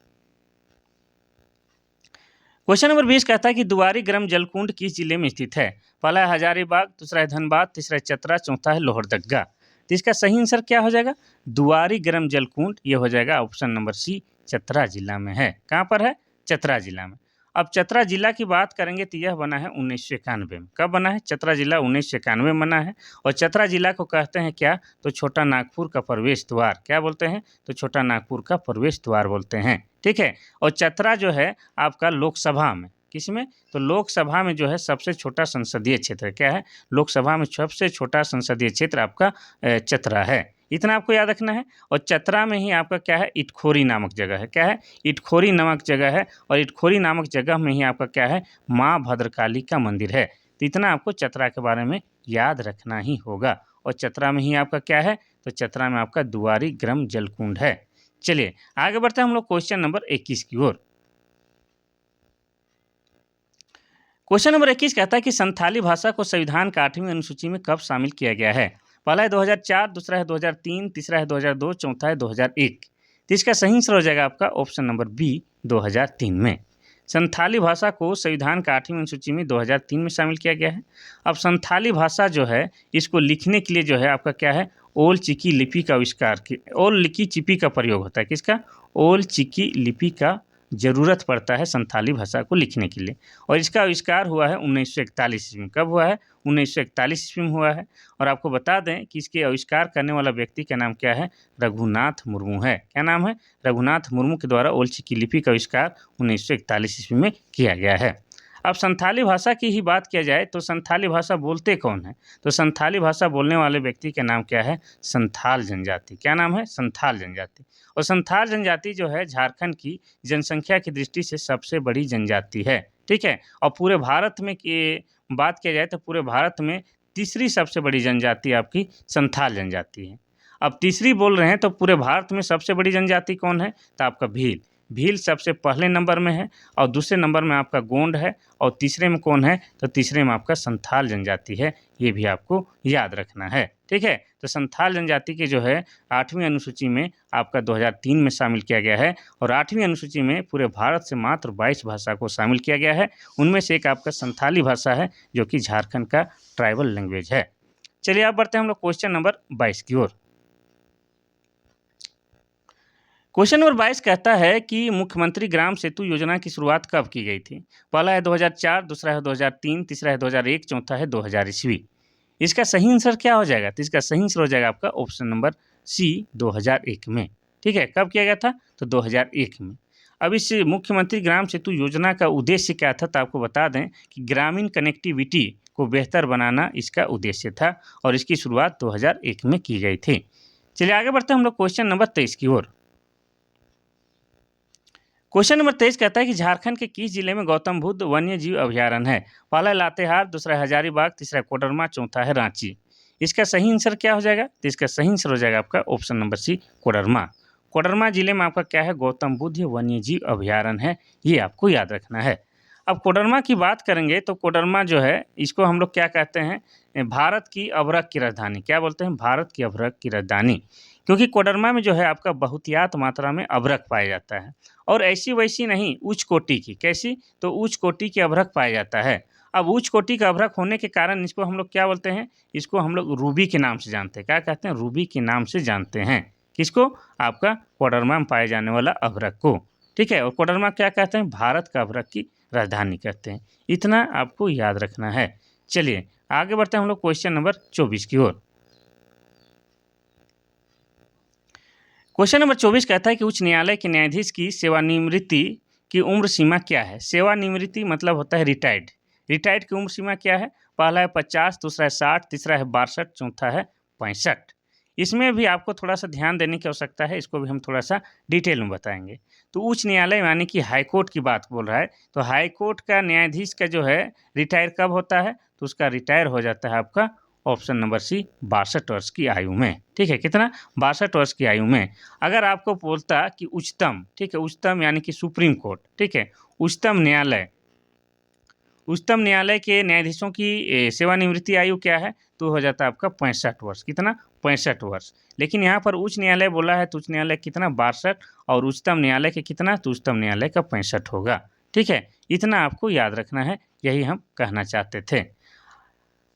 क्वेश्चन नंबर 20 कहता है कि दुआरी ग्राम जलकुंड किस जिले में स्थित है? पहला है हजारीबाग, दूसरा है धनबाद, तीसरा है चतरा, चौथा है लोहरदगा। तो इसका सही आंसर क्या हो जाएगा? दुआरी ग्राम जलकुंड, ये हो जाएगा ऑप्शन नंबर सी, चतरा जिला में है। कहाँ पर है? चतरा जिला में। अब चतरा जिला की बात करेंगे तो यह बना है 1991 में। कब बना है? चतरा जिला 1991 में बना है। और चतरा जिला को कहते हैं क्या? तो छोटा नागपुर का प्रवेश द्वार। क्या बोलते हैं? तो छोटा नागपुर का प्रवेश द्वार बोलते हैं। ठीक है, और चतरा जो है आपका लोकसभा में, किसमें? तो लोकसभा में जो है सबसे छोटा संसदीय क्षेत्र क्या है? लोकसभा में सबसे छोटा संसदीय क्षेत्र आपका चतरा है। इतना आपको याद रखना है। और चतरा में ही आपका क्या है? इटखोरी नामक जगह है। क्या है? इटखोरी नामक जगह है। और इटखोरी नामक जगह में ही आपका क्या है? माँ भद्रकाली का मंदिर है। तो इतना आपको चतरा के बारे में याद रखना ही होगा। और चतरा में ही आपका क्या है? तो चतरा में आपका दुआरी ग्राम जलकुंड है। चलिए आगे बढ़ते हैं हम लोग क्वेश्चन नंबर 21 की ओर। क्वेश्चन नंबर 21 कहता है कि संथाली भाषा को संविधान का 8वीं अनुसूची में कब शामिल किया गया है? पहला है 2004, दूसरा है 2003, तीसरा है 2002, चौथा है 2001। तो इसका सही आंसर हो जाएगा आपका ऑप्शन नंबर बी 2003 में। संथाली भाषा को संविधान का 8वीं अनुसूची में 2003 में शामिल किया गया है। अब संथाली भाषा जो है इसको लिखने के लिए जो है आपका क्या है? ओल चिकी लिपि का आविष्कार ओल लिखी चिपी का प्रयोग होता है। किसका? ओल चिकी लिपि का ज़रूरत पड़ता है संथाली भाषा को लिखने के लिए। और इसका आविष्कार हुआ है 1941 ईस्वी में। कब हुआ है? 1941 ईस्वी में हुआ है। और आपको बता दें कि इसके आविष्कार करने वाला व्यक्ति का नाम क्या है? रघुनाथ मुर्मू है। क्या नाम है? रघुनाथ मुर्मू के द्वारा ओल चिकी लिपि का आविष्कार 1941 ईस्वी में किया गया है। अब संथाली भाषा की ही बात किया जाए तो संथाली भाषा बोलते कौन है? तो संथाली भाषा बोलने वाले व्यक्ति का नाम क्या है? संथाल जनजाति। क्या नाम है? संथाल जनजाति। और संथाल जनजाति जो है झारखंड की जनसंख्या की दृष्टि से सबसे बड़ी जनजाति है। ठीक है। और पूरे भारत में बात किया जाए तो पूरे भारत में तीसरी सबसे बड़ी जनजाति आपकी संथाल जनजाति है। अब तीसरी बोल रहे हैं तो पूरे भारत में सबसे बड़ी जनजाति कौन है? तो आपका भील। भील सबसे पहले नंबर में है। और दूसरे नंबर में आपका गोंड है। और तीसरे में कौन है? तो तीसरे में आपका संथाल जनजाति है। ये भी आपको याद रखना है। ठीक है। तो संथाल जनजाति के जो है 8वीं अनुसूची में आपका 2003 में शामिल किया गया है। और 8वीं अनुसूची में पूरे भारत से मात्र 22 भाषा को शामिल किया गया है। उनमें से एक आपका संथाली भाषा है जो कि झारखंड का ट्राइबल लैंग्वेज है। चलिए आप बढ़ते हैं हम लोग क्वेश्चन नंबर 22 की ओर। क्वेश्चन नंबर 22 कहता है कि मुख्यमंत्री ग्राम सेतु योजना की शुरुआत कब की गई थी? पहला है 2004, दूसरा है 2003, तीसरा है 2001, चौथा है 2000 ईस्वी। इसका सही आंसर क्या हो जाएगा? तो इसका सही आंसर हो जाएगा आपका ऑप्शन नंबर सी 2001 में। ठीक है। कब किया गया था? तो 2001 में। अब इस मुख्यमंत्री ग्राम सेतु योजना का उद्देश्य क्या था? तो आपको बता दें कि ग्रामीण कनेक्टिविटी को बेहतर बनाना इसका उद्देश्य था। और इसकी शुरुआत 2001 में की गई थी। चलिए आगे बढ़ते हैं हम लोग क्वेश्चन नंबर 23 की ओर। क्वेश्चन नंबर 23 कहता है कि झारखंड के किस जिले में गौतम बुद्ध वन्य जीव अभयारण्य है? पहला है लातेहार, दूसरा है हजारीबाग, तीसरा कोडरमा, चौथा है रांची। इसका सही आंसर क्या हो जाएगा? तो इसका सही आंसर हो जाएगा आपका option number C Koderma. Koderma जिले में आपका क्या है? गौतम बुद्ध वन्य जीव अभयारण्य है। ये आपको याद रखना है। अब कोडरमा की बात करेंगे तो कोडरमा जो है इसको हम लोग क्या कहते हैं? भारत की अभ्रक की राजधानी। क्या बोलते हैं? भारत की अभ्रक की राजधानी। क्योंकि कोडरमा में जो है आपका बहुतायत मात्रा में अभ्रक पाया जाता है। और ऐसी वैसी नहीं, उच्च कोटि की। कैसी? तो उच्च कोटि की अभ्रक पाया जाता है। अब उच्च कोटि का अभ्रक होने के कारण इसको हम लोग क्या बोलते हैं? इसको हम लोग रूबी के नाम से जानते हैं। क्या कहते हैं? रूबी के नाम से जानते हैं। किसको? आपका कोडरमा में पाए जाने वाला अभ्रक को। ठीक है। और कोडरमा क्या कहते हैं? भारत का अभ्रक की राजधानी कहते हैं। इतना आपको याद रखना है। चलिए आगे बढ़ते हैं हम लोग क्वेश्चन नंबर 24 की ओर। क्वेश्चन नंबर 24 कहता है कि उच्च न्यायालय के न्यायाधीश की सेवानिवृत्ति की उम्र सीमा क्या है? सेवानिवृत्ति मतलब होता है रिटायर्ड। रिटायर्ड की उम्र सीमा क्या है? पहला है 50, दूसरा है 60, तीसरा है 62, चौथा है 65। इसमें भी आपको थोड़ा सा ध्यान देने की आवश्यकता है। इसको भी हम थोड़ा सा डिटेल में बताएंगे। तो उच्च न्यायालय यानी कि हाईकोर्ट की बात बोल रहा है। तो हाईकोर्ट का न्यायाधीश का जो है रिटायर कब होता है? तो उसका रिटायर हो जाता है आपका ऑप्शन नंबर सी 62 वर्ष की आयु में। ठीक है। कितना? 62 वर्ष की आयु में। अगर आपको बोलता कि उच्चतम, ठीक है, उच्चतम यानी कि सुप्रीम कोर्ट, ठीक है, उच्चतम न्यायालय के न्यायाधीशों की सेवानिवृत्ति आयु क्या है? तो हो जाता है आपका 65 वर्ष। कितना? 65 वर्ष। लेकिन यहाँ पर उच्च न्यायालय बोला है तो उच्च न्यायालय कितना? 62। और उच्चतम न्यायालय के कितना? तो उच्चतम न्यायालय का 65 होगा। ठीक है। इतना आपको याद रखना है। यही हम कहना चाहते थे।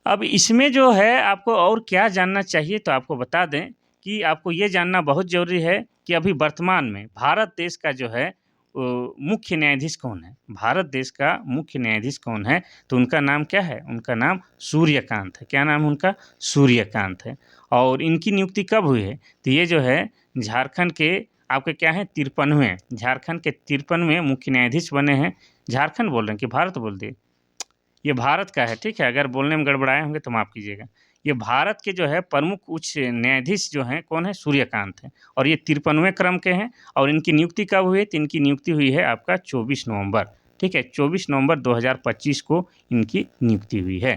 अब इसमें जो है आपको और क्या जानना चाहिए तो आपको बता दें कि आपको ये जानना बहुत ज़रूरी है कि अभी वर्तमान में भारत देश का जो है मुख्य न्यायाधीश कौन है? भारत देश का मुख्य न्यायाधीश कौन है? तो उनका नाम क्या है? उनका नाम सूर्यकांत है। क्या नाम है उनका? सूर्यकांत है। और इनकी नियुक्ति कब हुई है? तो ये जो है झारखंड के आपके क्या हैं? 53वें, झारखंड के 53वें मुख्य न्यायाधीश बने हैं झारखंड बोल रहे हैं कि भारत बोल दिए? ये भारत का है, ठीक है। अगर बोलने में गड़बड़ाए होंगे तो माफ़ कीजिएगा। ये भारत के जो है प्रमुख उच्च न्यायाधीश जो हैं कौन है? सूर्यकांत हैं और ये 53वें क्रम के हैं। और इनकी नियुक्ति कब हुई? तो इनकी नियुक्ति हुई है आपका 24 नवंबर, ठीक है। 24 नवंबर 2025 को इनकी नियुक्ति हुई है,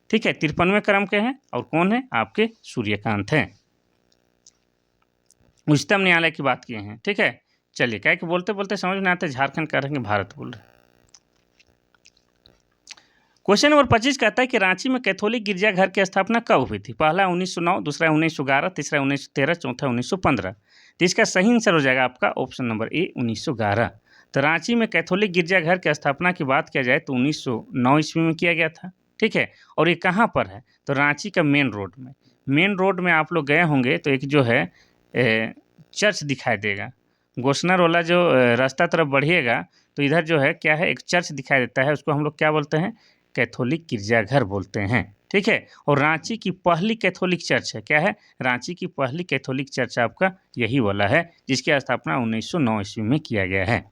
ठीक है। 53वें क्रम के हैं और कौन है? आपके सूर्यकांत हैं। उच्चतम न्यायालय की बात किए हैं, ठीक है। चलिए, क्या कि बोलते बोलते समझ में आते झारखंड कह रहे हैं कि भारत बोल रहे हैं। क्वेश्चन नंबर 25 कहता है कि रांची में कैथोलिक गिरजाघर की स्थापना कब हुई थी? पहला 1909, दूसरा 1911, तीसरा 1913, चौथा 1915। तो इसका सही आंसर हो जाएगा आपका ऑप्शन नंबर ए 1911। तो रांची में कैथोलिक गिरजाघर की स्थापना की बात किया जाए तो 1909 ईस्वी में किया गया था, ठीक है। और ये कहाँ पर है? तो रांची का मेन रोड में। मेन रोड में आप लोग गए होंगे तो एक जो है चर्च दिखाई देगा। गोसनर वाला जो रास्ता तरफ बढ़िएगा तो इधर जो है क्या है? एक चर्च दिखाई देता है, उसको हम लोग क्या बोलते हैं? कैथोलिक गिरजाघर बोलते हैं, ठीक है। और रांची की पहली कैथोलिक चर्च है, क्या है? रांची की पहली कैथोलिक चर्च आपका यही वाला है, जिसकी स्थापना 1909 ईस्वी में किया गया है।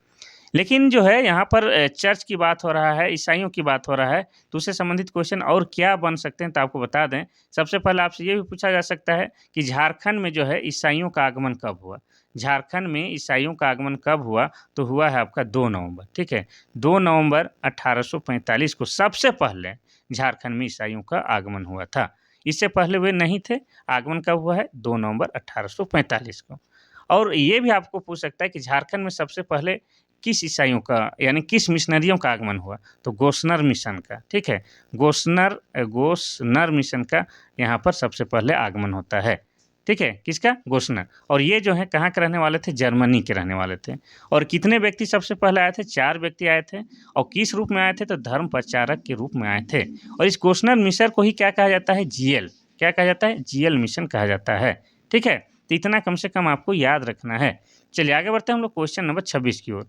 लेकिन जो है यहाँ पर चर्च की बात हो रहा है, ईसाइयों की बात हो रहा है, तो उससे संबंधित क्वेश्चन और क्या बन सकते हैं तो आपको बता दें। सबसे पहले आपसे ये भी पूछा जा सकता है कि झारखंड में जो है ईसाइयों का आगमन कब हुआ? झारखंड में ईसाइयों का आगमन कब हुआ? तो हुआ है आपका 2 नवंबर, ठीक है। 2 नवंबर 1845 को सबसे पहले झारखंड में ईसाइयों का आगमन हुआ था। इससे पहले वे नहीं थे। आगमन कब हुआ है? 2 नवंबर 1845 को। और ये भी आपको पूछ सकता है कि झारखंड में सबसे पहले किस ईसाइयों का यानी किस मिशनरियों का आगमन हुआ? तो गोसनर मिशन का, ठीक है। गोसनर मिशन का यहाँ पर सबसे पहले आगमन होता है, ठीक है। किसका? गोसनर। और ये जो है कहाँ के रहने वाले थे? जर्मनी के रहने वाले थे। और कितने व्यक्ति सबसे पहले आए थे? 4 व्यक्ति आए थे। और किस रूप में आए थे? तो धर्म प्रचारक के रूप में आए थे। और इस गोसनर मिशन को ही क्या कहा जाता है? जीएल। क्या कहा जाता है? जीएल मिशन कहा जाता है, ठीक है। तो इतना कम से कम आपको याद रखना है। चलिए आगे बढ़ते हैं हम लोग क्वेश्चन नंबर 26 की ओर।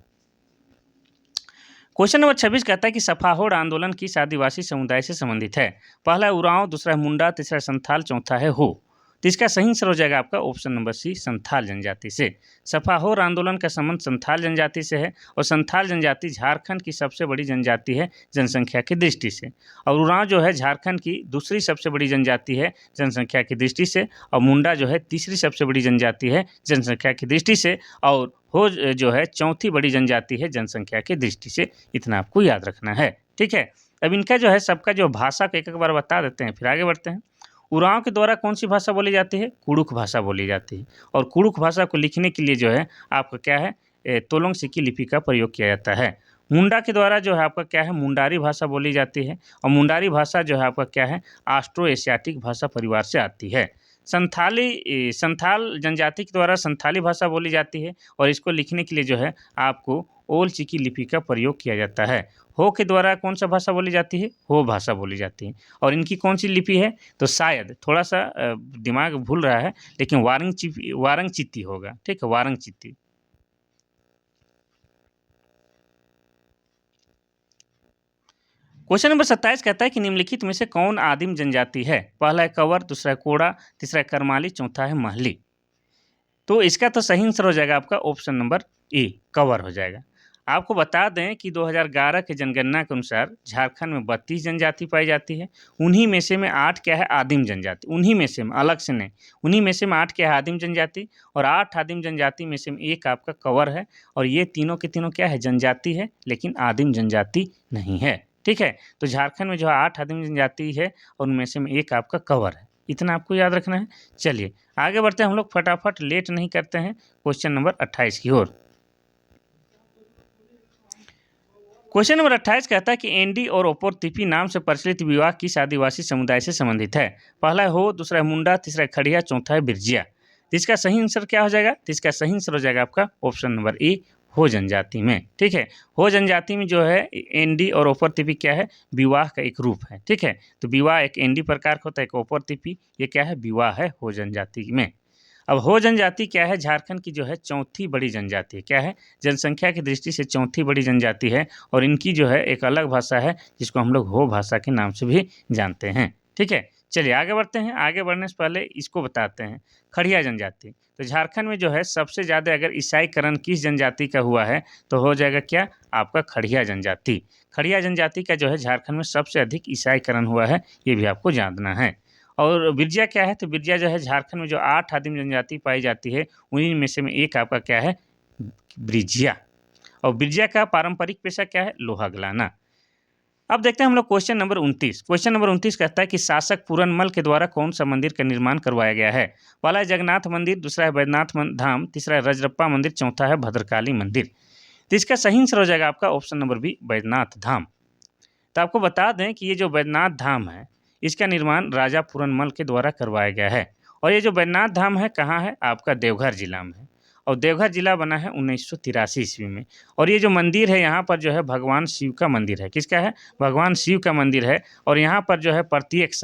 क्वेश्चन नंबर 26 कहता है कि सफाहोड़ आंदोलन किस आदिवासी समुदाय से संबंधित है? पहला है उरांव, दूसरा है मुंडा, तीसरा संथाल, चौथा है हो। तो इसका सही आंसर हो जाएगा आपका ऑप्शन नंबर सी संथाल जनजाति से। सफाहोड़ आंदोलन का संबंध संथाल जनजाति से है और संथाल जनजाति झारखंड की सबसे बड़ी जनजाति है जनसंख्या की दृष्टि से। और उरांव जो है झारखंड की दूसरी सबसे बड़ी जनजाति है जनसंख्या की दृष्टि से। और मुंडा जो है तीसरी सबसे बड़ी जनजाति है जनसंख्या की दृष्टि से। और हो जो है चौथी बड़ी जनजाति है जनसंख्या की दृष्टि से। इतना आपको याद रखना है, ठीक है। अब इनका जो है सबका जो भाषा को एक एक बार बता देते हैं, फिर आगे बढ़ते हैं। उरांव के द्वारा कौन सी भाषा बोली जाती है? कुड़ुख भाषा बोली जाती है। और कुड़ुख भाषा को लिखने के लिए जो है आपका क्या है? तोलोंग सिक्की लिपि का प्रयोग किया जाता है। मुंडा के द्वारा जो है आपका क्या है? मुंडारी भाषा बोली जाती है। और मुंडारी भाषा जो है आपका क्या है? ऑस्ट्रो एशियाटिक भाषा परिवार से आती है। संथाल जनजाति के द्वारा संथाली भाषा बोली जाती है और इसको लिखने के लिए जो है आपको ओल चिकी लिपि का प्रयोग किया जाता है। हो के द्वारा कौन सा भाषा बोली जाती है? हो भाषा बोली जाती है। और इनकी कौन सी लिपि है? तो शायद थोड़ा सा दिमाग भूल रहा है, लेकिन वारंग चित्ती होगा, ठीक है। वारंग चित्ती। क्वेश्चन नंबर 27 कहता है कि निम्नलिखित में से कौन आदिम जनजाति है? पहला है कंवर, दूसरा है कोड़ा, तीसरा है करमाली, चौथा है महली। तो इसका तो सही आंसर हो जाएगा आपका ऑप्शन नंबर ए कंवर हो जाएगा। आपको बता दें कि 2011 के जनगणना के अनुसार झारखंड में 32 जनजाति पाई जाती है। उन्हीं में से 8 क्या है? आदिम जनजाति। उन्हीं में से अलग से नहीं, उन्हीं में से 8 क्या है? आदिम जनजाति। और 8 आदिम जनजाति में से एक आपका कंवर है। और ये तीनों के तीनों क्या है? जनजाति है, लेकिन आदिम जनजाति नहीं है, ठीक है। तो झारखंड में जो 8 आदिम जनजाति है और उनमें से एक आपका कंवर है। इतना आपको याद रखना है। चलिए आगे बढ़ते हैं हम लोग, फटाफट लेट नहीं करते हैं क्वेश्चन नंबर 28 की ओर। क्वेश्चन नंबर 28 कहता है कि एंडी और ओपोर तिपी नाम से प्रचलित विवाह किस आदिवासी समुदाय से संबंधित है? पहला है हो, दूसरा है मुंडा, तीसरा है खड़िया, चौथा है बिरजिया। तो इसका सही आंसर क्या हो जाएगा? तो इसका सही आंसर हो जाएगा आपका ऑप्शन नंबर ए हो जनजाति में, ठीक है। हो जनजाति में जो है एंडी और ओपर तिपी क्या है? विवाह का एक रूप है, ठीक है। तो विवाह एक एंडी प्रकार का होता है, एक ओपर तिपी, ये क्या है? विवाह है हो जनजाति में। अब हो जनजाति क्या है? झारखंड की जो है चौथी बड़ी जनजाति है। क्या है? जनसंख्या की दृष्टि से चौथी बड़ी जनजाति है। और इनकी जो है एक अलग भाषा है जिसको हम लोग हो भाषा के नाम से भी जानते हैं, ठीक है। चलिए आगे बढ़ते हैं। आगे बढ़ने से पहले इसको बताते हैं खड़िया जनजाति। तो झारखंड में जो है सबसे ज़्यादा अगर ईसाईकरण किस जनजाति का हुआ है तो हो जाएगा क्या, आपका खड़िया जनजाति। खड़िया जनजाति का जो है झारखंड में सबसे अधिक ईसाईकरण हुआ है, ये भी आपको जानना है। और बिरजा क्या है, तो बिरजा जो है झारखंड में जो 8 आदिम जनजाति पाई जाती है उन्हीं में से एक आपका क्या है, ब्रिजिया। और बिरजा का पारंपरिक पेशा क्या है, लोहा गलाना। अब देखते हैं हम लोग क्वेश्चन नंबर 29। क्वेश्चन नंबर 29 कहता है कि शासक पूरनमल के द्वारा कौन सा मंदिर का निर्माण करवाया गया है। पहला है जगन्नाथ मंदिर, दूसरा है बैद्यनाथ धाम, तीसरा है रजरप्पा मंदिर, चौथा है भद्रकाली मंदिर। तो इसका सही आंसर हो जाएगा आपका option number B, Baidyanath Dham. तो आपको बता दें कि ये जो बैद्यनाथ धाम है इसका निर्माण राजा पूरनमल के द्वारा करवाया गया है। और ये जो बैद्यनाथ धाम है कहाँ है, आपका देवघर जिला में है। और देवघर जिला बना है 1983 ईस्वी में। और ये जो मंदिर है यहाँ पर जो है भगवान शिव का मंदिर है। किसका है, भगवान शिव का मंदिर है। और यहाँ पर जो है प्रत्येक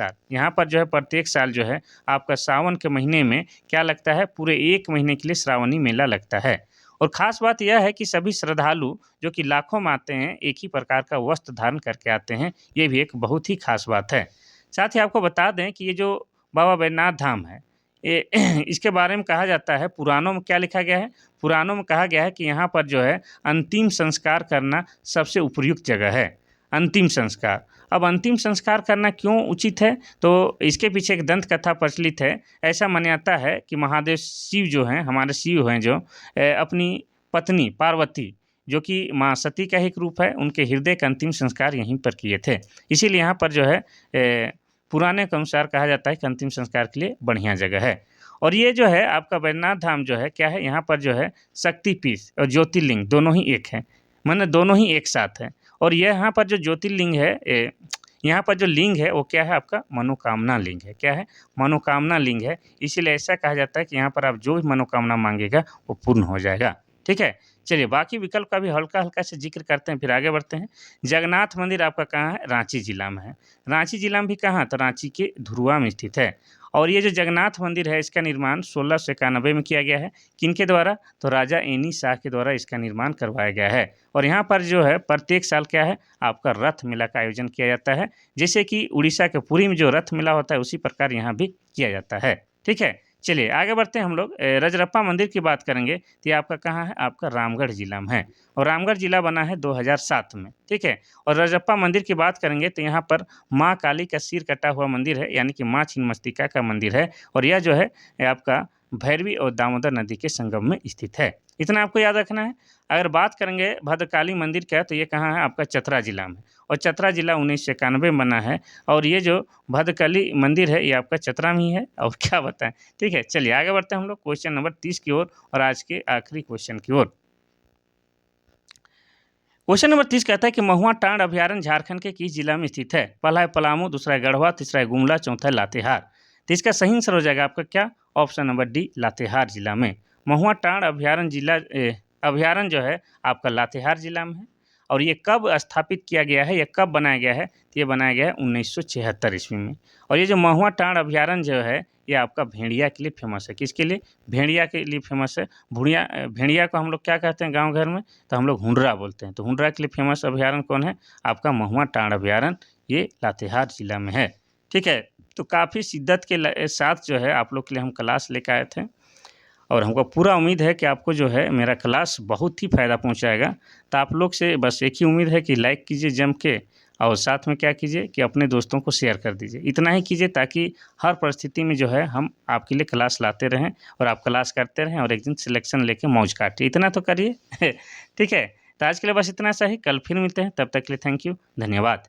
साल जो है आपका सावन के महीने में क्या लगता है, पूरे 1 महीने के लिए श्रावणी मेला लगता है। और ख़ास बात यह है कि सभी श्रद्धालु जो कि लाखों में आते हैं एक ही प्रकार का वस्त्र धारण करके आते हैं, ये भी एक बहुत ही खास बात है। साथ ही आपको बता दें कि ये जो बाबा बैद्यनाथ धाम है ये इसके बारे में कहा जाता है, पुराणों में क्या लिखा गया है, पुराणों में कहा गया है कि यहाँ पर जो है अंतिम संस्कार करना सबसे उपयुक्त जगह है। अंतिम संस्कार, अब अंतिम संस्कार करना क्यों उचित है, तो इसके पीछे एक दंत कथा प्रचलित है। ऐसा मान्यता है कि महादेव शिव जो हैं, हमारे शिव हैं जो अपनी पत्नी पार्वती जो कि माँ सती का ही एक रूप है, उनके हृदय का अंतिम संस्कार यहीं पर किए थे। इसीलिए यहाँ पर जो है पुराने के अनुसार कहा जाता है कि अंतिम संस्कार के लिए बढ़िया जगह है। और ये जो है आपका बैद्यनाथ धाम जो है क्या है, यहाँ पर जो है शक्तिपीठ और ज्योतिर्लिंग दोनों ही एक हैं, माने दोनों ही एक साथ हैं। और ये यहाँ पर जो ज्योतिर्लिंग है यहाँ पर जो लिंग है वो क्या है, आपका मनोकामना लिंग है। क्या है, मनोकामना लिंग है। इसीलिए ऐसा कहा जाता है कि यहाँ पर आप जो भी मनोकामना मांगेगा वो पूर्ण हो जाएगा। ठीक है, चलिए बाकी विकल्प का भी हल्का हल्का से जिक्र करते हैं, फिर आगे बढ़ते हैं। जगन्नाथ मंदिर आपका कहाँ है, रांची जिला में है। रांची जिला में भी कहाँ, तो रांची के धुरुआ में स्थित है। और ये जो जगन्नाथ मंदिर है इसका निर्माण 1691 में किया गया है। किनके द्वारा, तो राजा एनी शाह के द्वारा इसका निर्माण करवाया गया है। और यहाँ पर जो है प्रत्येक साल क्या है, आपका रथ मेला का आयोजन किया जाता है। जैसे कि उड़ीसा के पुरी में जो रथ मेला होता है उसी प्रकार यहाँ भी किया जाता है। ठीक है, चलिए आगे बढ़ते हैं हम लोग। रजरप्पा मंदिर की बात करेंगे तो ये आपका कहाँ है, आपका रामगढ़ जिला में है। और रामगढ़ जिला बना है 2007 में। ठीक है, और रजरप्पा मंदिर की बात करेंगे तो यहाँ पर माँ काली का सिर कटा हुआ मंदिर है, यानी कि माँ छिन्नमस्तिका का मंदिर है। और यह जो है आपका भैरवी और दामोदर नदी के संगम में स्थित है। इतना आपको याद रखना है। अगर बात करेंगे भद्रकाली मंदिर का तो ये कहाँ है, आपका चतरा जिला में। और चतरा जिला 1991 में बना है। और ये जो भद्रकाली मंदिर है ये आपका चतरा में ही है, और क्या बताएं। ठीक है, चलिए आगे बढ़ते हैं हम लोग क्वेश्चन नंबर 30 की ओर और आज के आखिरी क्वेश्चन की ओर। क्वेश्चन नंबर 30 कहता है कि महुआ टांड अभ्यारण्य झारखंड के किस जिला में स्थित है। पहला है पलामू, दूसरा है गढ़वा, तीसरा है गुमला, चौथा है लातेहार। तो इसका सही आंसर हो जाएगा आपका क्या, ऑप्शन नंबर डी, लातेहार जिला में। महुआ टांड अभ्यारण्य जो है आपका लातेहार जिला में है। और ये कब स्थापित किया गया है, ये कब बनाया गया है, तो ये बनाया गया है 1976 ईस्वी में। और ये जो महुआ टांड अभ्यारण्य जो है ये आपका भेड़िया के लिए फेमस है। किसके लिए, भेड़िया के लिए फेमस है। भेड़िया को हम लोग क्या कहते हैं गांव घर में, तो हम लोग हुंडरा बोलते हैं। तो हुंडरा के लिए फेमस अभ्यारण्य कौन है, आपका महुआ टांड अभ्यारण्य, ये लातेहार जिला में है। ठीक है, तो काफ़ी शिद्दत के साथ जो है आप लोग के लिए हम क्लास लेकर आए थे। और हमको पूरा उम्मीद है कि आपको जो है मेरा क्लास बहुत ही फ़ायदा पहुंचाएगा। तो आप लोग से बस एक ही उम्मीद है कि लाइक कीजिए जम के, और साथ में क्या कीजिए कि अपने दोस्तों को शेयर कर दीजिए। इतना ही कीजिए ताकि हर परिस्थिति में जो है हम आपके लिए क्लास लाते रहें और आप क्लास करते रहें और एक दिन सिलेक्शन लेके मौज काटिए। इतना तो करिए। ठीक है, तो आज के लिए बस इतना सा ही। कल फिर मिलते हैं, तब तक के लिए थैंक यू, धन्यवाद।